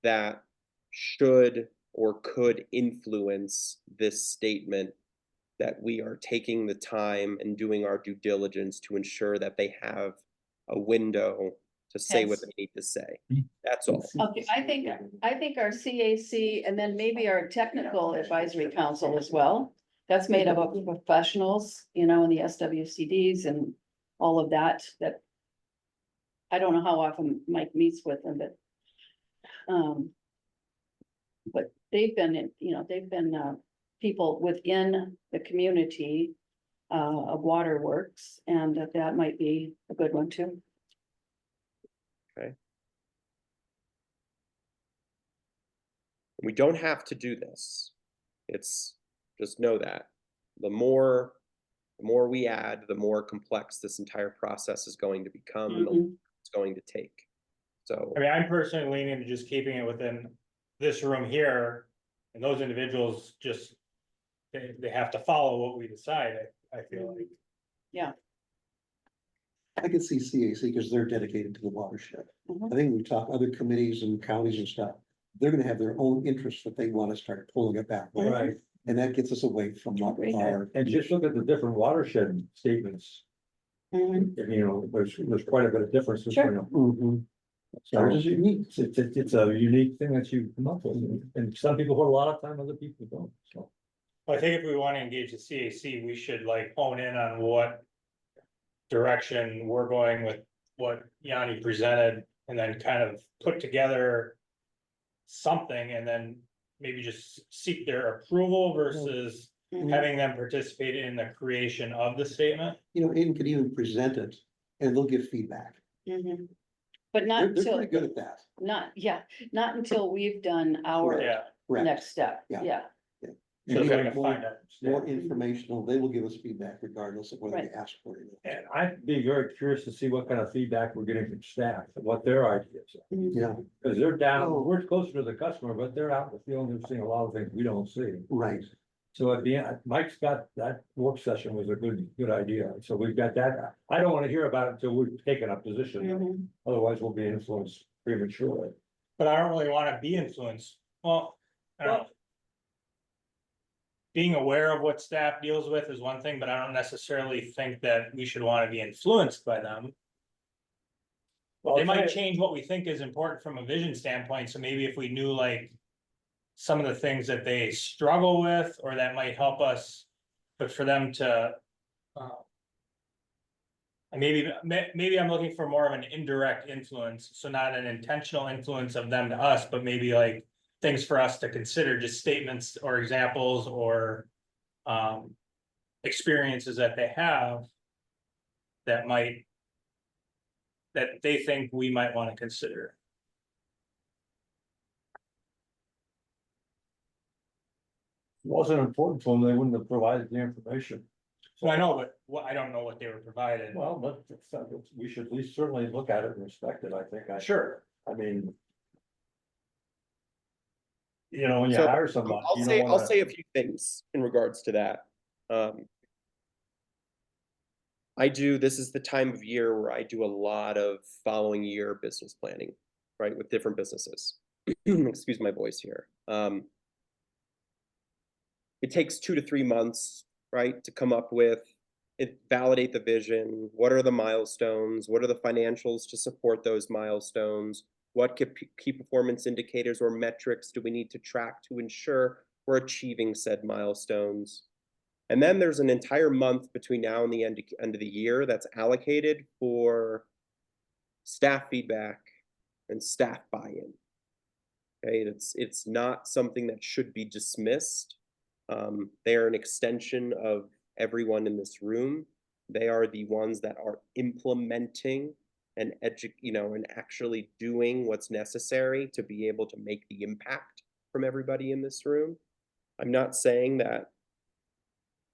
that should or could influence this statement, that we are taking the time and doing our due diligence to ensure that they have a window to say what Yes. they need to say. That's all. Okay, I think our CAC and then maybe our Technical Advisory Council as well. That's made up of professionals, in the SWCDs and all of that, I don't know how often Mike meets with them, but they've been, people within the community of waterworks, and that might be a good one too. We don't have to do this. Just know that the more we add, the more complex this entire process is going to become and the longer it's going to take. So, I'm personally leaning to just keeping it within this room here, and those individuals just, they have to follow what we decide, I feel like. I can see CAC because they're dedicated to the watershed. Mhm. I think we talk other committees and counties and stuff. They're gonna have their own interests that they want to start pulling it back. Right, And that gets us away from what Agreed. our. and just look at the different watershed statements, Mhm. and, there's quite a bit of difference between them. Mhm. So Ours is unique. it's a unique thing that you come up with, and some people put a lot of time, other people don't, so. I think if we want to engage the CAC, we should hone in on what direction we're going with what Yanni presented, and then kind of put together something, and then maybe just seek their approval versus Mhm. having them participate in the creation of the statement. Aiden could even present it and they'll give feedback. Mhm. but not They're until, pretty good at that. not until we've done our Yeah. Correct. next step, Yeah. yeah. So And they're more- gonna find out. More informational, they will give us feedback regardless of whether we Right. ask for it. And I'd be very curious to see what kind of feedback we're getting from staff and what their ideas are. Yeah, Cause they're Oh. down, we're closer to the customer, but they're out in the field and seeing a lot of things we don't see. right. So at the end, Mike's got, that work session was a good idea. So we've got that. I don't wanna hear about it until we've taken a position. Mhm. Otherwise we'll be influenced prematurely. But I don't really wanna be influenced. Well, I don't know. Being aware of what staff deals with is one thing, but I don't necessarily think that we should wanna be influenced by them. They might change what we think is important from a vision standpoint, so maybe if we knew like. Some of the things that they struggle with, or that might help us, but for them to. And maybe I'm looking for more of an indirect influence, so not an intentional influence of them to us, but maybe like. Things for us to consider, just statements or examples or. Experiences that they have. That might. That they think we might wanna consider. Wasn't important to them, they wouldn't have provided the information. So I know, but I don't know what they were provided. Well, but we should at least certainly look at it and respect it, I think. Sure. I mean. You know, when you So, hire somebody. I'll you say, don't I'll wanna- say a few things in regards to that. This is the time of year where I do a lot of following year business planning, right, with different businesses. Excuse my voice here. It takes 2 to 3 months, right, to come up with it, validate the vision. What are the milestones? What are the financials to support those milestones? What key performance indicators or metrics do we need to track to ensure we're achieving said milestones? And then there's an entire month between now and the end of the year that's allocated for staff feedback and staff buy-in. Okay, it's not something that should be dismissed. They are an extension of everyone in this room. They are the ones that are implementing and and actually doing what's necessary to be able to make the impact from everybody in this room. I'm not saying that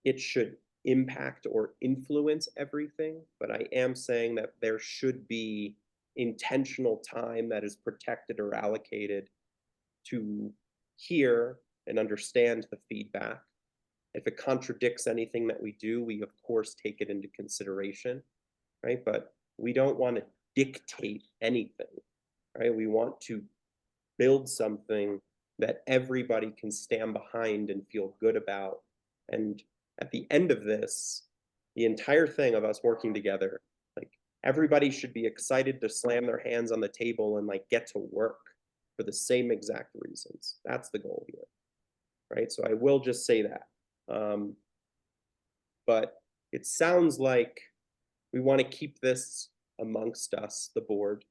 it should impact or influence everything, but I am saying that there should be intentional time that is protected or allocated to hear and understand the feedback. If it contradicts anything that we do, we of course take it into consideration, right? But we don't want to dictate anything, right? We want to build something that everybody can stand behind and feel good about. And at the end of this, the entire thing of us working together, like everybody should be excited to slam their hands on the table and like get to work for the same exact reasons. That's the goal here, right? So I will just say that. But it sounds like we want to keep this amongst us, the board,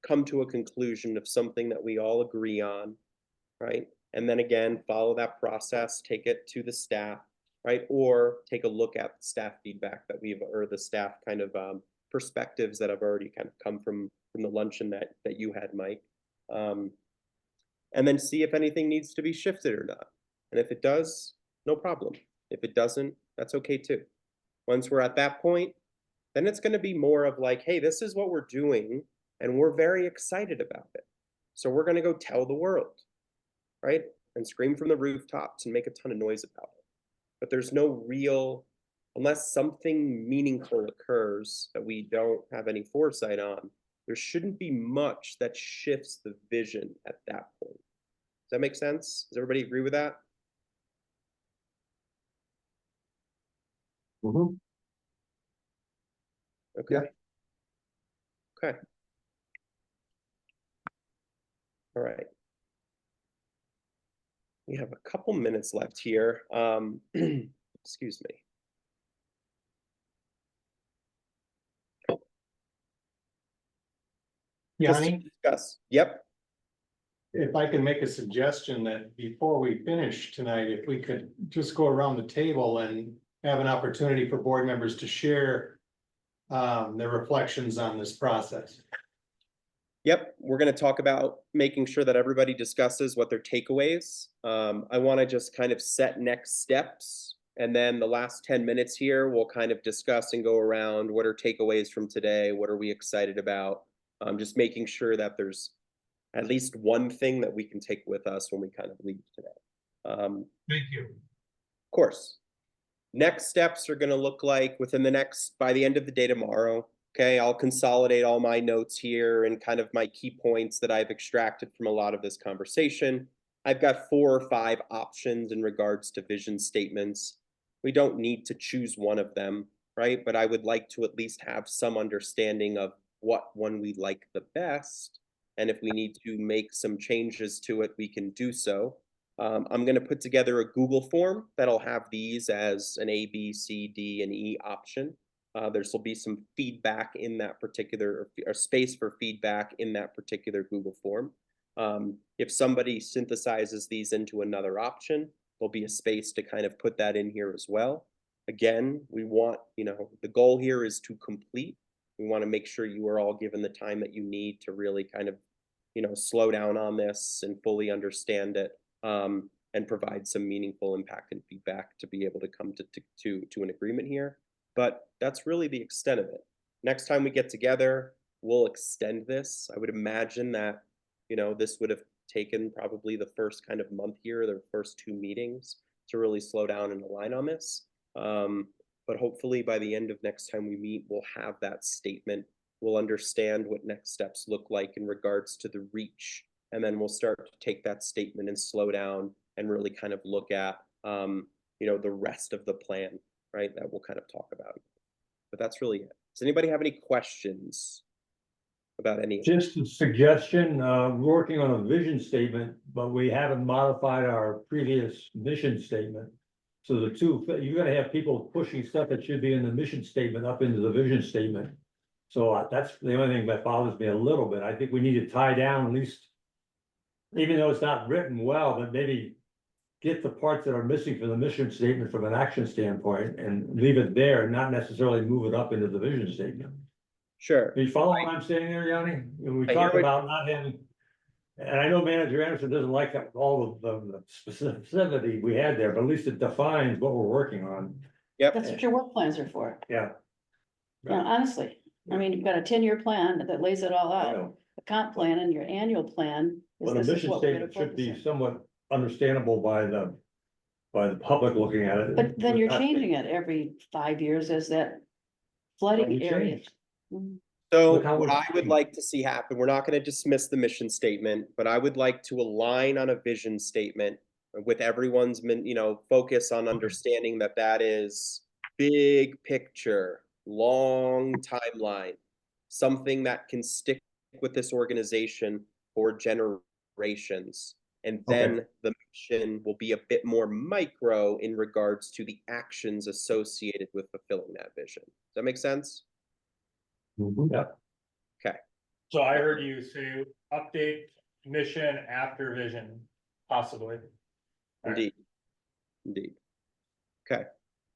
come to a conclusion of something that we all agree on, right? And then again, follow that process, take it to the staff, right? Or take a look at the staff feedback that or the staff kind of perspectives that have already kind of come from the luncheon that you had, Mike. And then see if anything needs to be shifted or not. And if it does, no problem. If it doesn't, that's okay too. Once we're at that point, then it's going to be more of like, hey, this is what we're doing and we're very excited about it. So we're going to go tell the world, right? And scream from the rooftops and make a ton of noise about it. But there's no real, unless something meaningful occurs that we don't have any foresight on, there shouldn't be much that shifts the vision at that point. Does that make sense? Does everybody agree with that? Mhm. Okay. Yeah. Okay. All right. We have a couple minutes left here. Excuse me. Just to Yanni, discuss. Yep. if I can make a suggestion that before we finish tonight, if we could just go around the table and have an opportunity for board members to share their reflections on this process. Yep, we're gonna talk about making sure that everybody discusses what their takeaways. I wanna just kind of set next steps. And then the last 10 minutes here, we'll kind of discuss and go around what are takeaways from today, what are we excited about? Just making sure that there's at least one thing that we can take with us when we kind of leave today. Thank you. Of course. Next steps are gonna look like by the end of the day tomorrow. Okay, I'll consolidate all my notes here and kind of my key points that I've extracted from a lot of this conversation. I've got 4 or 5 options in regards to vision statements. We don't need to choose one of them, right? But I would like to at least have some understanding of what one we like the best. And if we need to make some changes to it, we can do so. I'm going to put together a Google form that'll have these as an A, B, C, D, and E option. There's will be some feedback in that particular, or space for feedback in that particular Google form. If somebody synthesizes these into another option, there'll be a space to kind of put that in here as well. Again, we want, the goal here is to complete. We want to make sure you are all given the time that you need to really kind of, slow down on this and fully understand it, and provide some meaningful impact and feedback to be able to come to an agreement here. But that's really the extent of it. Next time we get together, we'll extend this. I would imagine that, this would have taken probably the first kind of month here, the first 2 meetings to really slow down and align on this. But hopefully by the end of next time we meet, we'll have that statement. We'll understand what next steps look like in regards to the reach. And then we'll start to take that statement and slow down and really kind of look at, the rest of the plan, right? That we'll kind of talk about. But that's really it. Does anybody have any questions about any? Just a suggestion, we're working on a vision statement, but we haven't modified our previous mission statement. So you're gonna have people pushing stuff that should be in the mission statement up into the vision statement. So that's the only thing that bothers me a little bit. I think we need to tie down at least, even though it's not written well, but maybe get the parts that are missing from the mission statement from an action standpoint and leave it there and not necessarily move it up into the vision statement. Sure. Are you following what I'm saying there, Yanni? When we I talk hear about not having, and I know Manager Anderson doesn't like all of the specificity we had there, but at least it defines what we're working on. Yep. That's what your work plans are for. Yeah. Honestly, I mean, you've got a 10-year plan that lays it all I out, know. a comp plan and your annual plan. Well, the mission statement should be somewhat understandable by the public looking at it. But then you're changing it every 5 years as that flooding we area. changed. Mhm. So Look how what we're I would doing. like to see happen, we're not going to dismiss the mission statement, but I would like to align on a vision statement with everyone's, focus on understanding that that is big picture, long timeline, something that can stick with this organization for generations. And then the mission will be a bit more micro in regards to the actions associated with fulfilling that vision. Does that make sense? Yeah. So I heard you say update mission after vision, possibly. All right. Indeed. Indeed. Okay.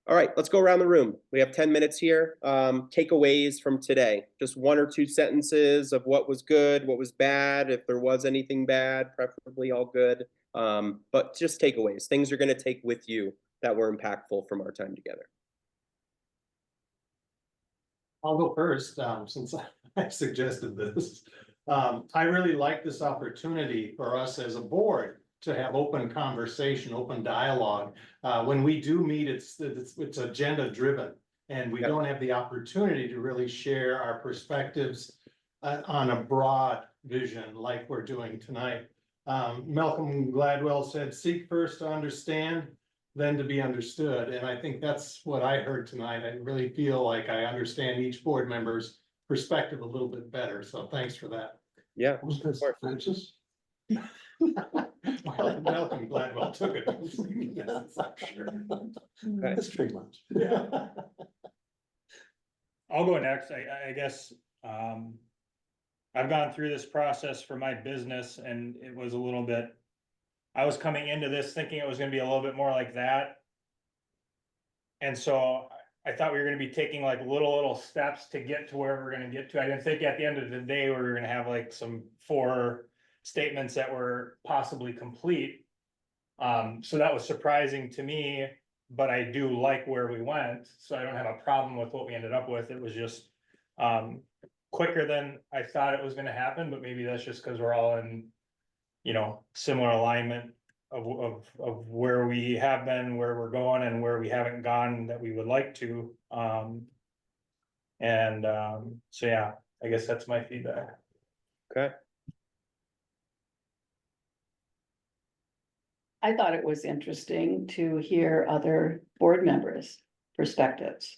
All right, let's go around the room. We have 10 minutes here. Takeaways from today. Just 1 or 2 sentences of what was good, what was bad, if there was anything bad, preferably all good. But just takeaways, things you're going to take with you that were impactful from our time together. I'll go first, since I suggested this. I really like this opportunity for us as a board to have open conversation, open dialogue. When we do meet, it's agenda driven. And we Yep. don't have the opportunity to really share our perspectives on a broad vision like we're doing tonight. Malcolm Gladwell said, seek first to understand, then to be understood. And I think that's what I heard tonight. I really feel like I understand each board member's perspective a little bit better. So thanks for that. Yeah. Who's this, Francis? Malcolm Gladwell took it. Yes, I'm sure. That's trademark. Yeah. I'll go next. I guess, I've gone through this process for my business and it was a little bit, I was coming into this thinking it was gonna be a little bit more like that. And so I thought we were gonna be taking like little steps to get to where we're gonna get to. I didn't think at the end of the day, we were gonna have like some 4 statements that were possibly complete. So that was surprising to me, but I do like where we went, so I don't have a problem with what we ended up with. It was just quicker than I thought it was gonna happen, but maybe that's just because we're all in, similar alignment of where we have been, where we're going, and where we haven't gone that we would like to. So yeah, I guess that's my feedback. Okay, I thought it was interesting to hear other board members' perspectives.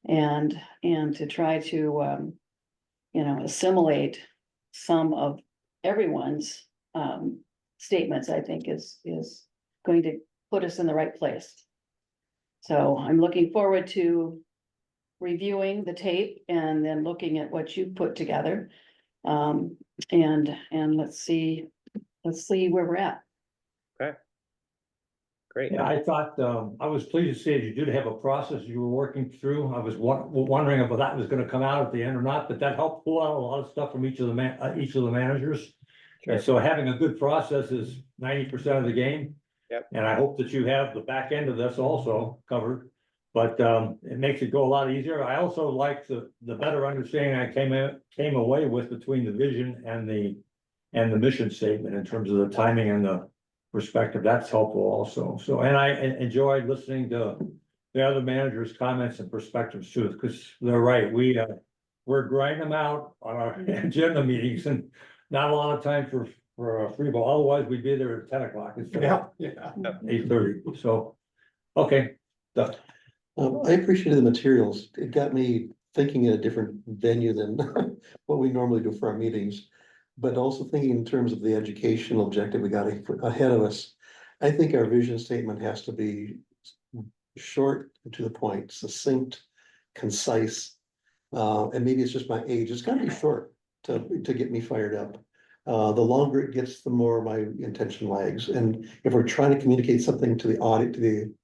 And to try to, assimilate some of everyone's, statements, I think is going to put us in the right place. So I'm looking forward to reviewing the tape and then looking at what you put together. And let's see where we're at. great. Yeah, I thought, I was pleased to see that you did have a process you were working through. I was wondering if that was gonna come out at the end or not, but that helped pull out a lot of stuff from each of the managers. And so having a good process is 90% of the game. Yep. And I hope that you have the back end of this also covered, but, it makes it go a lot easier. I also like the better understanding I came away with between the vision and the mission statement in terms of the timing and the perspective. That's helpful also. So, and I enjoyed listening to the other managers' comments and perspectives too, because they're right. We're grinding them out on our agenda meetings and not a lot of time for a free ball. Otherwise, we'd be there at 10 o'clock instead of Yeah. 8:30. So, okay. Done. I appreciated the materials. It got me thinking in a different venue than what we normally do for our meetings. But also thinking in terms of the educational objective we got ahead of us. I think our vision statement has to be short and to the point, succinct, concise. And maybe it's just my age. It's gotta be short to get me fired up. The longer it gets, the more my intention lags. And if we're trying to communicate something to the audit, to the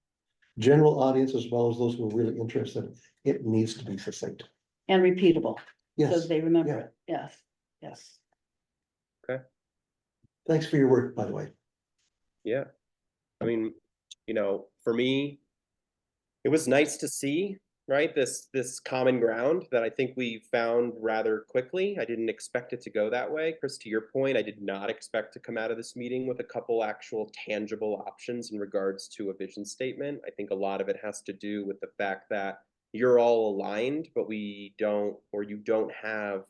general audience, as well as those who are really interested, it needs to be succinct. And repeatable, so Yes, they remember yeah. it. Yes, yes. Thanks for your work, by the way. Yeah. I mean, for me, it was nice to see, right, this common ground that I think we found rather quickly. I didn't expect it to go that way. Chris, to your point, I did not expect to come out of this meeting with a couple actual tangible options in regards to a vision statement. I think a lot of it has to do with the fact that you're all aligned, but you don't have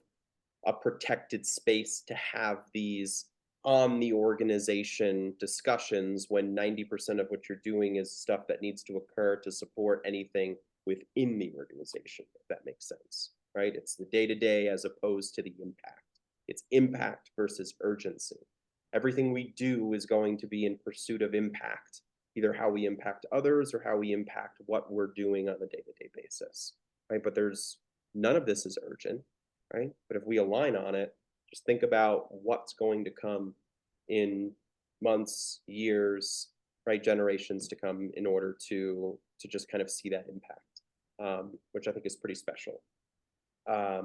a protected space to have these on the organization discussions when 90% of what you're doing is stuff that needs to occur to support anything within the organization, if that makes sense, right? It's the day-to-day as opposed to the impact. It's impact versus urgency. Everything we do is going to be in pursuit of impact, either how we impact others or how we impact what we're doing on a day-to-day basis, right? But none of this is urgent, right? But if we align on it, just think about what's going to come in months, years, right, generations to come in order to just kind of see that impact, which I think is pretty special. I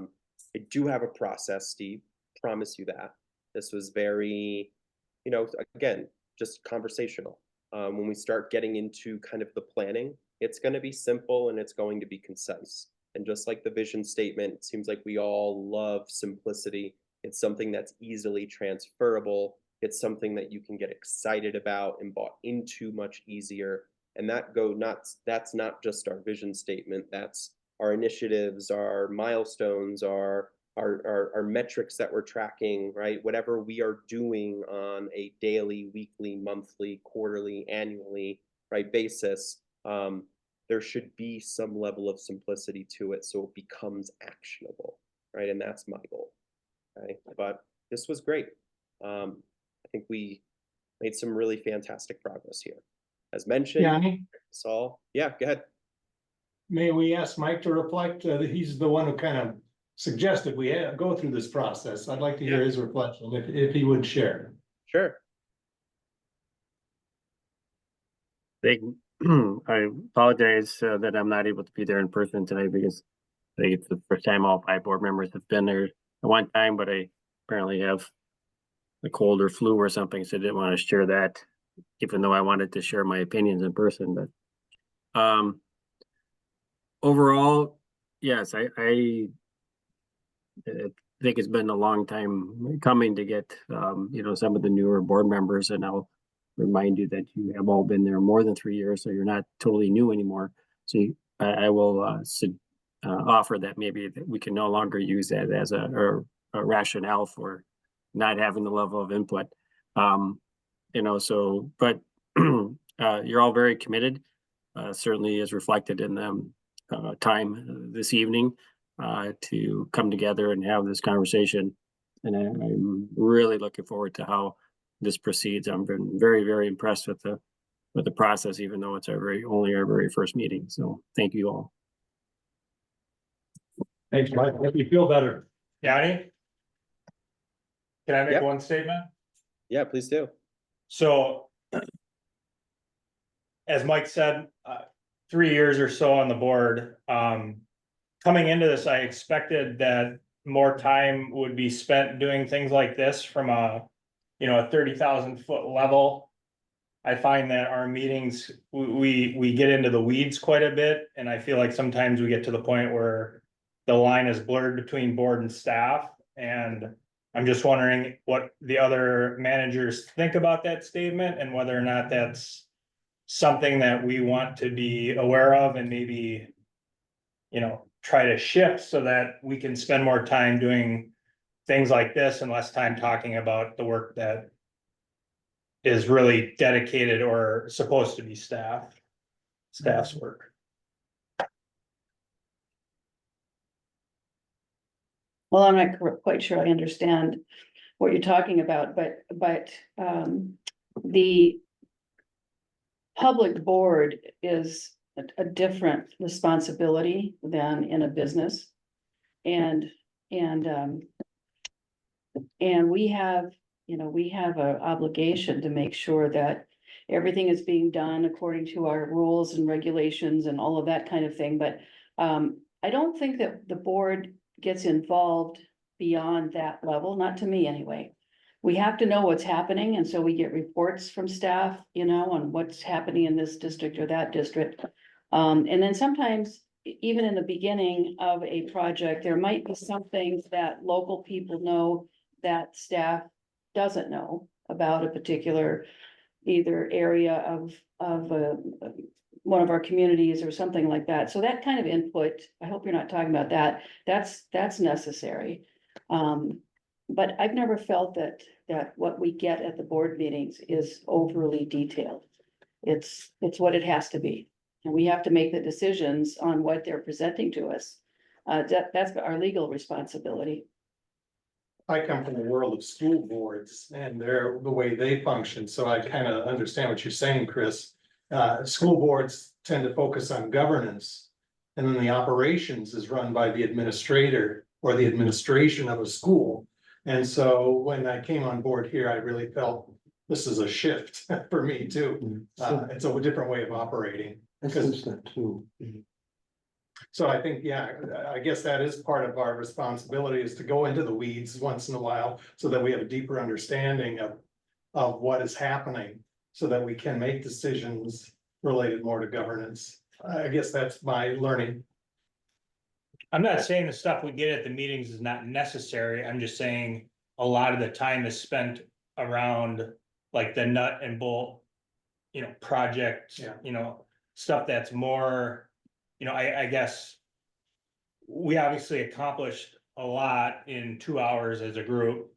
do have a process, Steve, promise you that. This was very, again, just conversational. When we start getting into kind of the planning, it's going to be simple and it's going to be concise. And just like the vision statement, it seems like we all love simplicity. It's something that's easily transferable. It's something that you can get excited about and bought into much easier. And that's not just our vision statement. That's our initiatives, our milestones, our metrics that we're tracking, right? Whatever we are doing on a daily, weekly, monthly, quarterly, annually, right, basis, there should be some level of simplicity to it so it becomes actionable, right? And that's my goal, right? But this was great. I think we made some really fantastic progress here. As mentioned, Yanni, Saul, yeah, go ahead. may we ask Mike to reflect? He's the one who kind of suggested we go through this process. I'd like to hear his reflection if he would share. Sure. They I apologize that I'm not able to be there in person tonight because I think it's the first time all 5 board members have been there at one time, but I apparently have a cold or flu or something, so I didn't want to share that, even though I wanted to share my opinions in person, but overall, yes, I think it's been a long time coming to get, some of the newer board members, and I'll remind you that you have all been there more than 3 years, so you're not totally new anymore. So I will offer that maybe that we can no longer use that as a rationale for not having the level of input. But you're all very committed, certainly is reflected in the time this evening to come together and have this conversation. And I'm really looking forward to how this proceeds. I've been very, very impressed with the process, even though it's only our very first meeting. So thank you all. Thanks, Mike. Hope you feel better. Yanni? Can I make Yep. one statement? Yeah, please do. So. As Mike said, 3 years or so on the board, coming into this, I expected that more time would be spent doing things like this from a 30,000 foot level. I find that our meetings, we get into the weeds quite a bit, and I feel like sometimes we get to the point where the line is blurred between board and staff, and I'm just wondering what the other managers think about that statement and whether or not that's something that we want to be aware of and maybe, try to shift so that we can spend more time doing things like this and less time talking about the work that is really dedicated or supposed to be staff's work. Well, I'm not quite sure I understand what you're talking about, but the public board is a different responsibility than in a business. And we have, we have an obligation to make sure that everything is being done according to our rules and regulations and all of that kind of thing, but I don't think that the board gets involved beyond that level, not to me anyway. We have to know what's happening, and so we get reports from staff, on what's happening in this district or that district. And then sometimes, even in the beginning of a project, there might be some things that local people know that staff doesn't know about a particular either area of one of our communities or something like that. So that kind of input, I hope you're not talking about that, that's necessary. But I've never felt that what we get at the board meetings is overly detailed. It's what it has to be. And we have to make the decisions on what they're presenting to us. That's our legal responsibility. I come from the world of school boards and the way they function, so I kind of understand what you're saying, Chris. School boards tend to focus on governance, and then the operations is run by the administrator or the administration of a school. And so when I came on board here, I really felt this is a shift for me too. It's a different way of operating. I sense that too. So I think, yeah, I guess that is part of our responsibility, is to go into the weeds once in a while so that we have a deeper understanding of what is happening, so that we can make decisions related more to governance. I guess that's my learning. I'm not saying the stuff we get at the meetings is not necessary. I'm just saying a lot of the time is spent around like the nut and bolt, project, Yeah. Stuff that's more, I guess we obviously accomplished a lot in 2 hours as a group.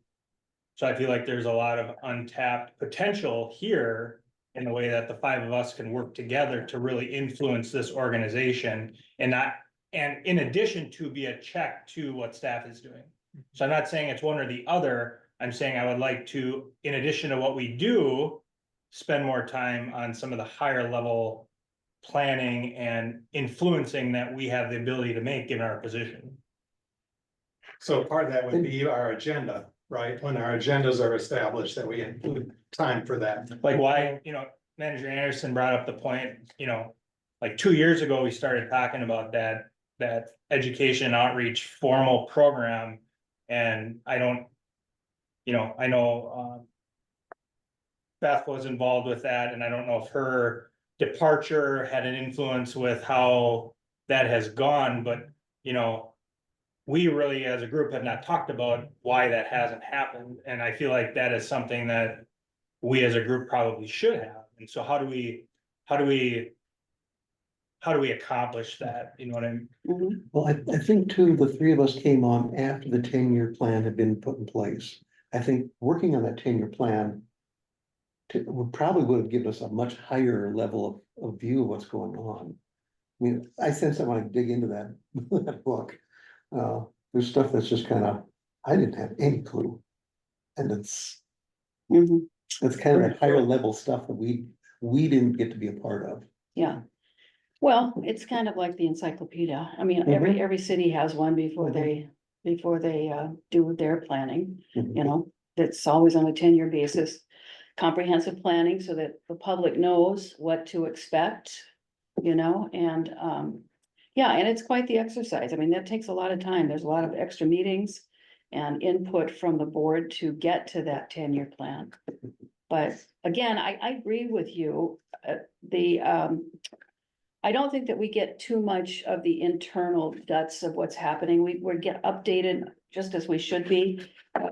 So I feel like there's a lot of untapped potential here in the way that the 5 of us can work together to really influence this organization and in addition to be a check to what staff is doing. So I'm not saying it's one or the other. I'm saying I would like to, in addition to what we do, spend more time on some of the higher level planning and influencing that we have the ability to make in our position. So part of that would be our agenda, right? When our agendas are established, that we include time for that. Like why, Manager Anderson brought up the point, like 2 years ago, we started talking about that education outreach formal program. And I don't, I know, Beth was involved with that, and I don't know if her departure had an influence with how that has gone, but, we really, as a group, have not talked about why that hasn't happened, and I feel like that is something that we as a group probably should have. And so how do we accomplish that? You know what I mean? Mhm. Well, I think too, the three of us came on after the 10-year plan had been put in place. I think working on that 10-year plan would have given us a much higher level of view of what's going on. I mean, I sense I want to dig into that, that book. There's stuff that's just kind of, I didn't have any clue. And it's Mhm. kind of that higher level stuff that we didn't get to be a part of. Yeah. Well, it's kind of like the encyclopedia. I mean, every city has one before they do their planning, that's always on a 10-year basis. Comprehensive planning so that the public knows what to expect, and, yeah, and it's quite the exercise. I mean, that takes a lot of time. There's a lot of extra meetings and input from the board to get to that 10-year plan. But again, I agree with you. I don't think that we get too much of the internal guts of what's happening. We get updated just as we should be.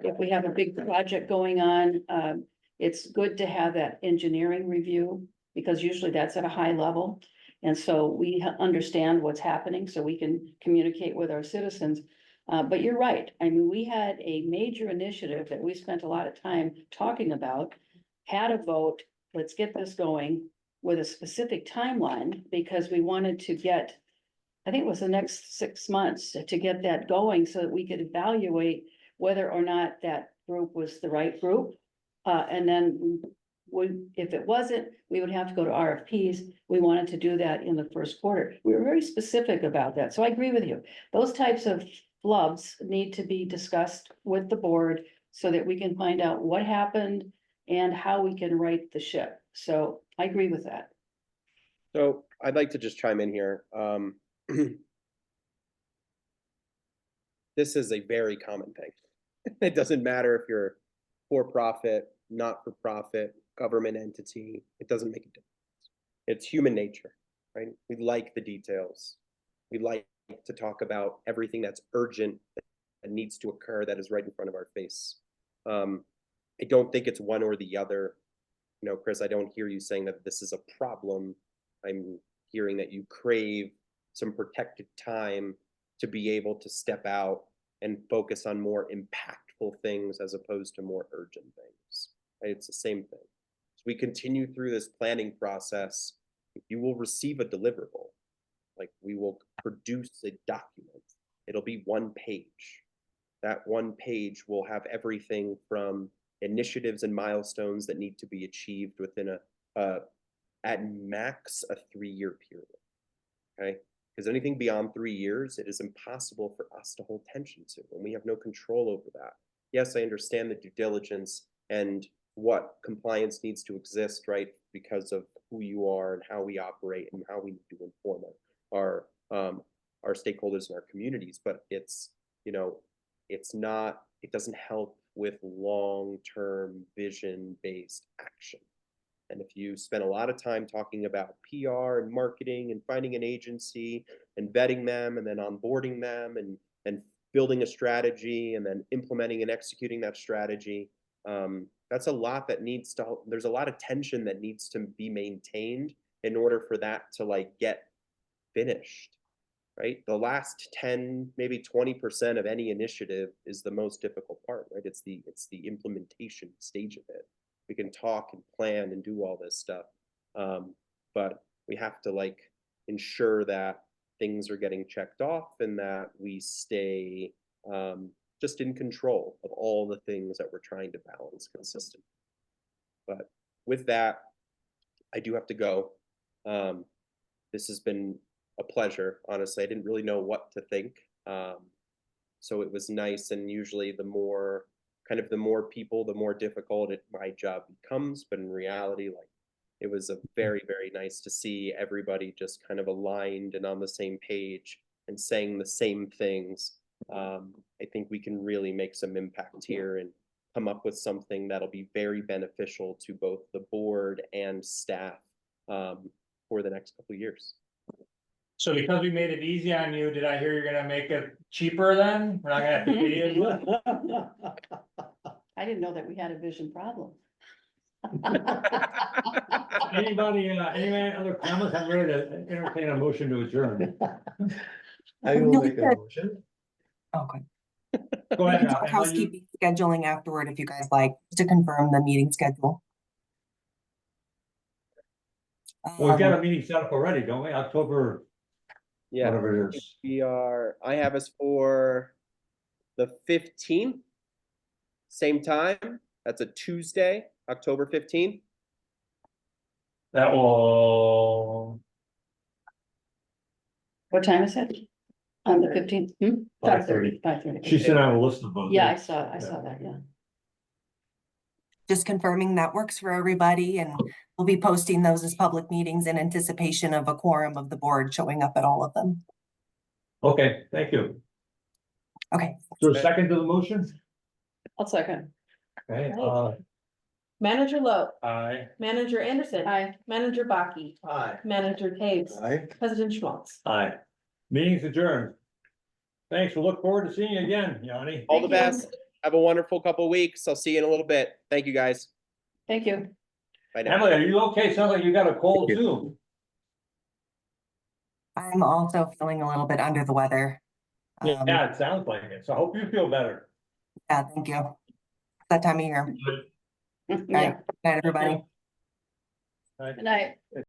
If we have a big project going on, it's good to have that engineering review, because usually that's at a high level. And so we understand what's happening, so we can communicate with our citizens. But you're right. I mean, we had a major initiative that we spent a lot of time talking about, had a vote, let's get this going with a specific timeline, because we wanted to get, I think it was the next 6 months to get that going so that we could evaluate whether or not that group was the right group. And then if it wasn't, we would have to go to RFPs. We wanted to do that in the first quarter. We were very specific about that. So I agree with you. Those types of flubs need to be discussed with the board so that we can find out what happened and how we can right the ship. So I agree with that. So I'd like to just chime in here. This is a very common thing. It doesn't matter if you're for-profit, not-for-profit, government entity, it doesn't make a difference. It's human nature, right? We like the details. We like to talk about everything that's urgent that needs to occur, that is right in front of our face. I don't think it's one or the other. Chris, I don't hear you saying that this is a problem. I'm hearing that you crave some protected time to be able to step out and focus on more impactful things as opposed to more urgent things. Right? It's the same thing. As we continue through this planning process, you will receive a deliverable. Like, we will produce a document. It'll be 1 page. That 1 page will have everything from initiatives and milestones that need to be achieved within at max a 3-year period. Okay, because anything beyond 3 years, it is impossible for us to hold tension to, and we have no control over that. Yes, I understand the due diligence and what compliance needs to exist, right? Because of who you are and how we operate and how we need to inform our stakeholders in our communities, but it's not, it doesn't help with long-term vision-based action. And if you spend a lot of time talking about PR and marketing and finding an agency and vetting them and then onboarding them and building a strategy and then implementing and executing that strategy, that's a lot that needs to, there's a lot of tension that needs to be maintained in order for that to get finished. Right? The last 10, maybe 20% of any initiative is the most difficult part, right? It's the implementation stage of it. We can talk and plan and do all this stuff, but we have to ensure that things are getting checked off and that we stay just in control of all the things that we're trying to balance consistently. But with that, I do have to go. This has been a pleasure. Honestly, I didn't really know what to think. So it was nice. And usually the more people, the more difficult my job becomes. But in reality, it was a very nice to see everybody just kind of aligned and on the same page and saying the same things. I think we can really make some impact here and come up with something that'll be very beneficial to both the board and staff for the next couple of years. So because we made it easy on you, did I hear you're gonna make it cheaper then? We're not gonna have to pay you? I didn't know that we had a vision problem. Anybody, any other comments? I'm ready to entertain a motion to adjourn. I will No, make a good. motion. Okay. Go We ahead. can now. talk And while you- housekeeping scheduling afterward if you guys like, to confirm the meeting schedule. We've got a meeting set up already, don't we? October, Yeah, whatever it is. I have us for the 15th. Same time. That's a Tuesday, October 15th. That will, What time is it? On the 15th? 5:30. 5:30. She sent out a list of them. Yeah, I saw that, yeah. Just confirming that works for everybody, and we'll be posting those as public meetings in anticipation of a quorum of the board showing up at all of them. Okay, thank you. Okay, So second to the motion? I'll second. Okay, Manager Lowe, aye. Manager Anderson. Aye. Manager Baki, Aye. Manager Taves, Aye. President Schmaltz. aye. Meeting's adjourned. Thanks, we'll look forward to seeing you again, Yanni. All the Thank you. best. Have a wonderful couple of weeks. I'll see you in a little bit. Thank you, guys. Thank you. Bye now. Emily, are you okay? Sounds like you got a cold Thank you. too. I'm also feeling a little bit under the weather. Yeah, it sounds like it. So I hope you feel better. Yeah, thank you. That time of year. Yeah. Night, everybody. Good night.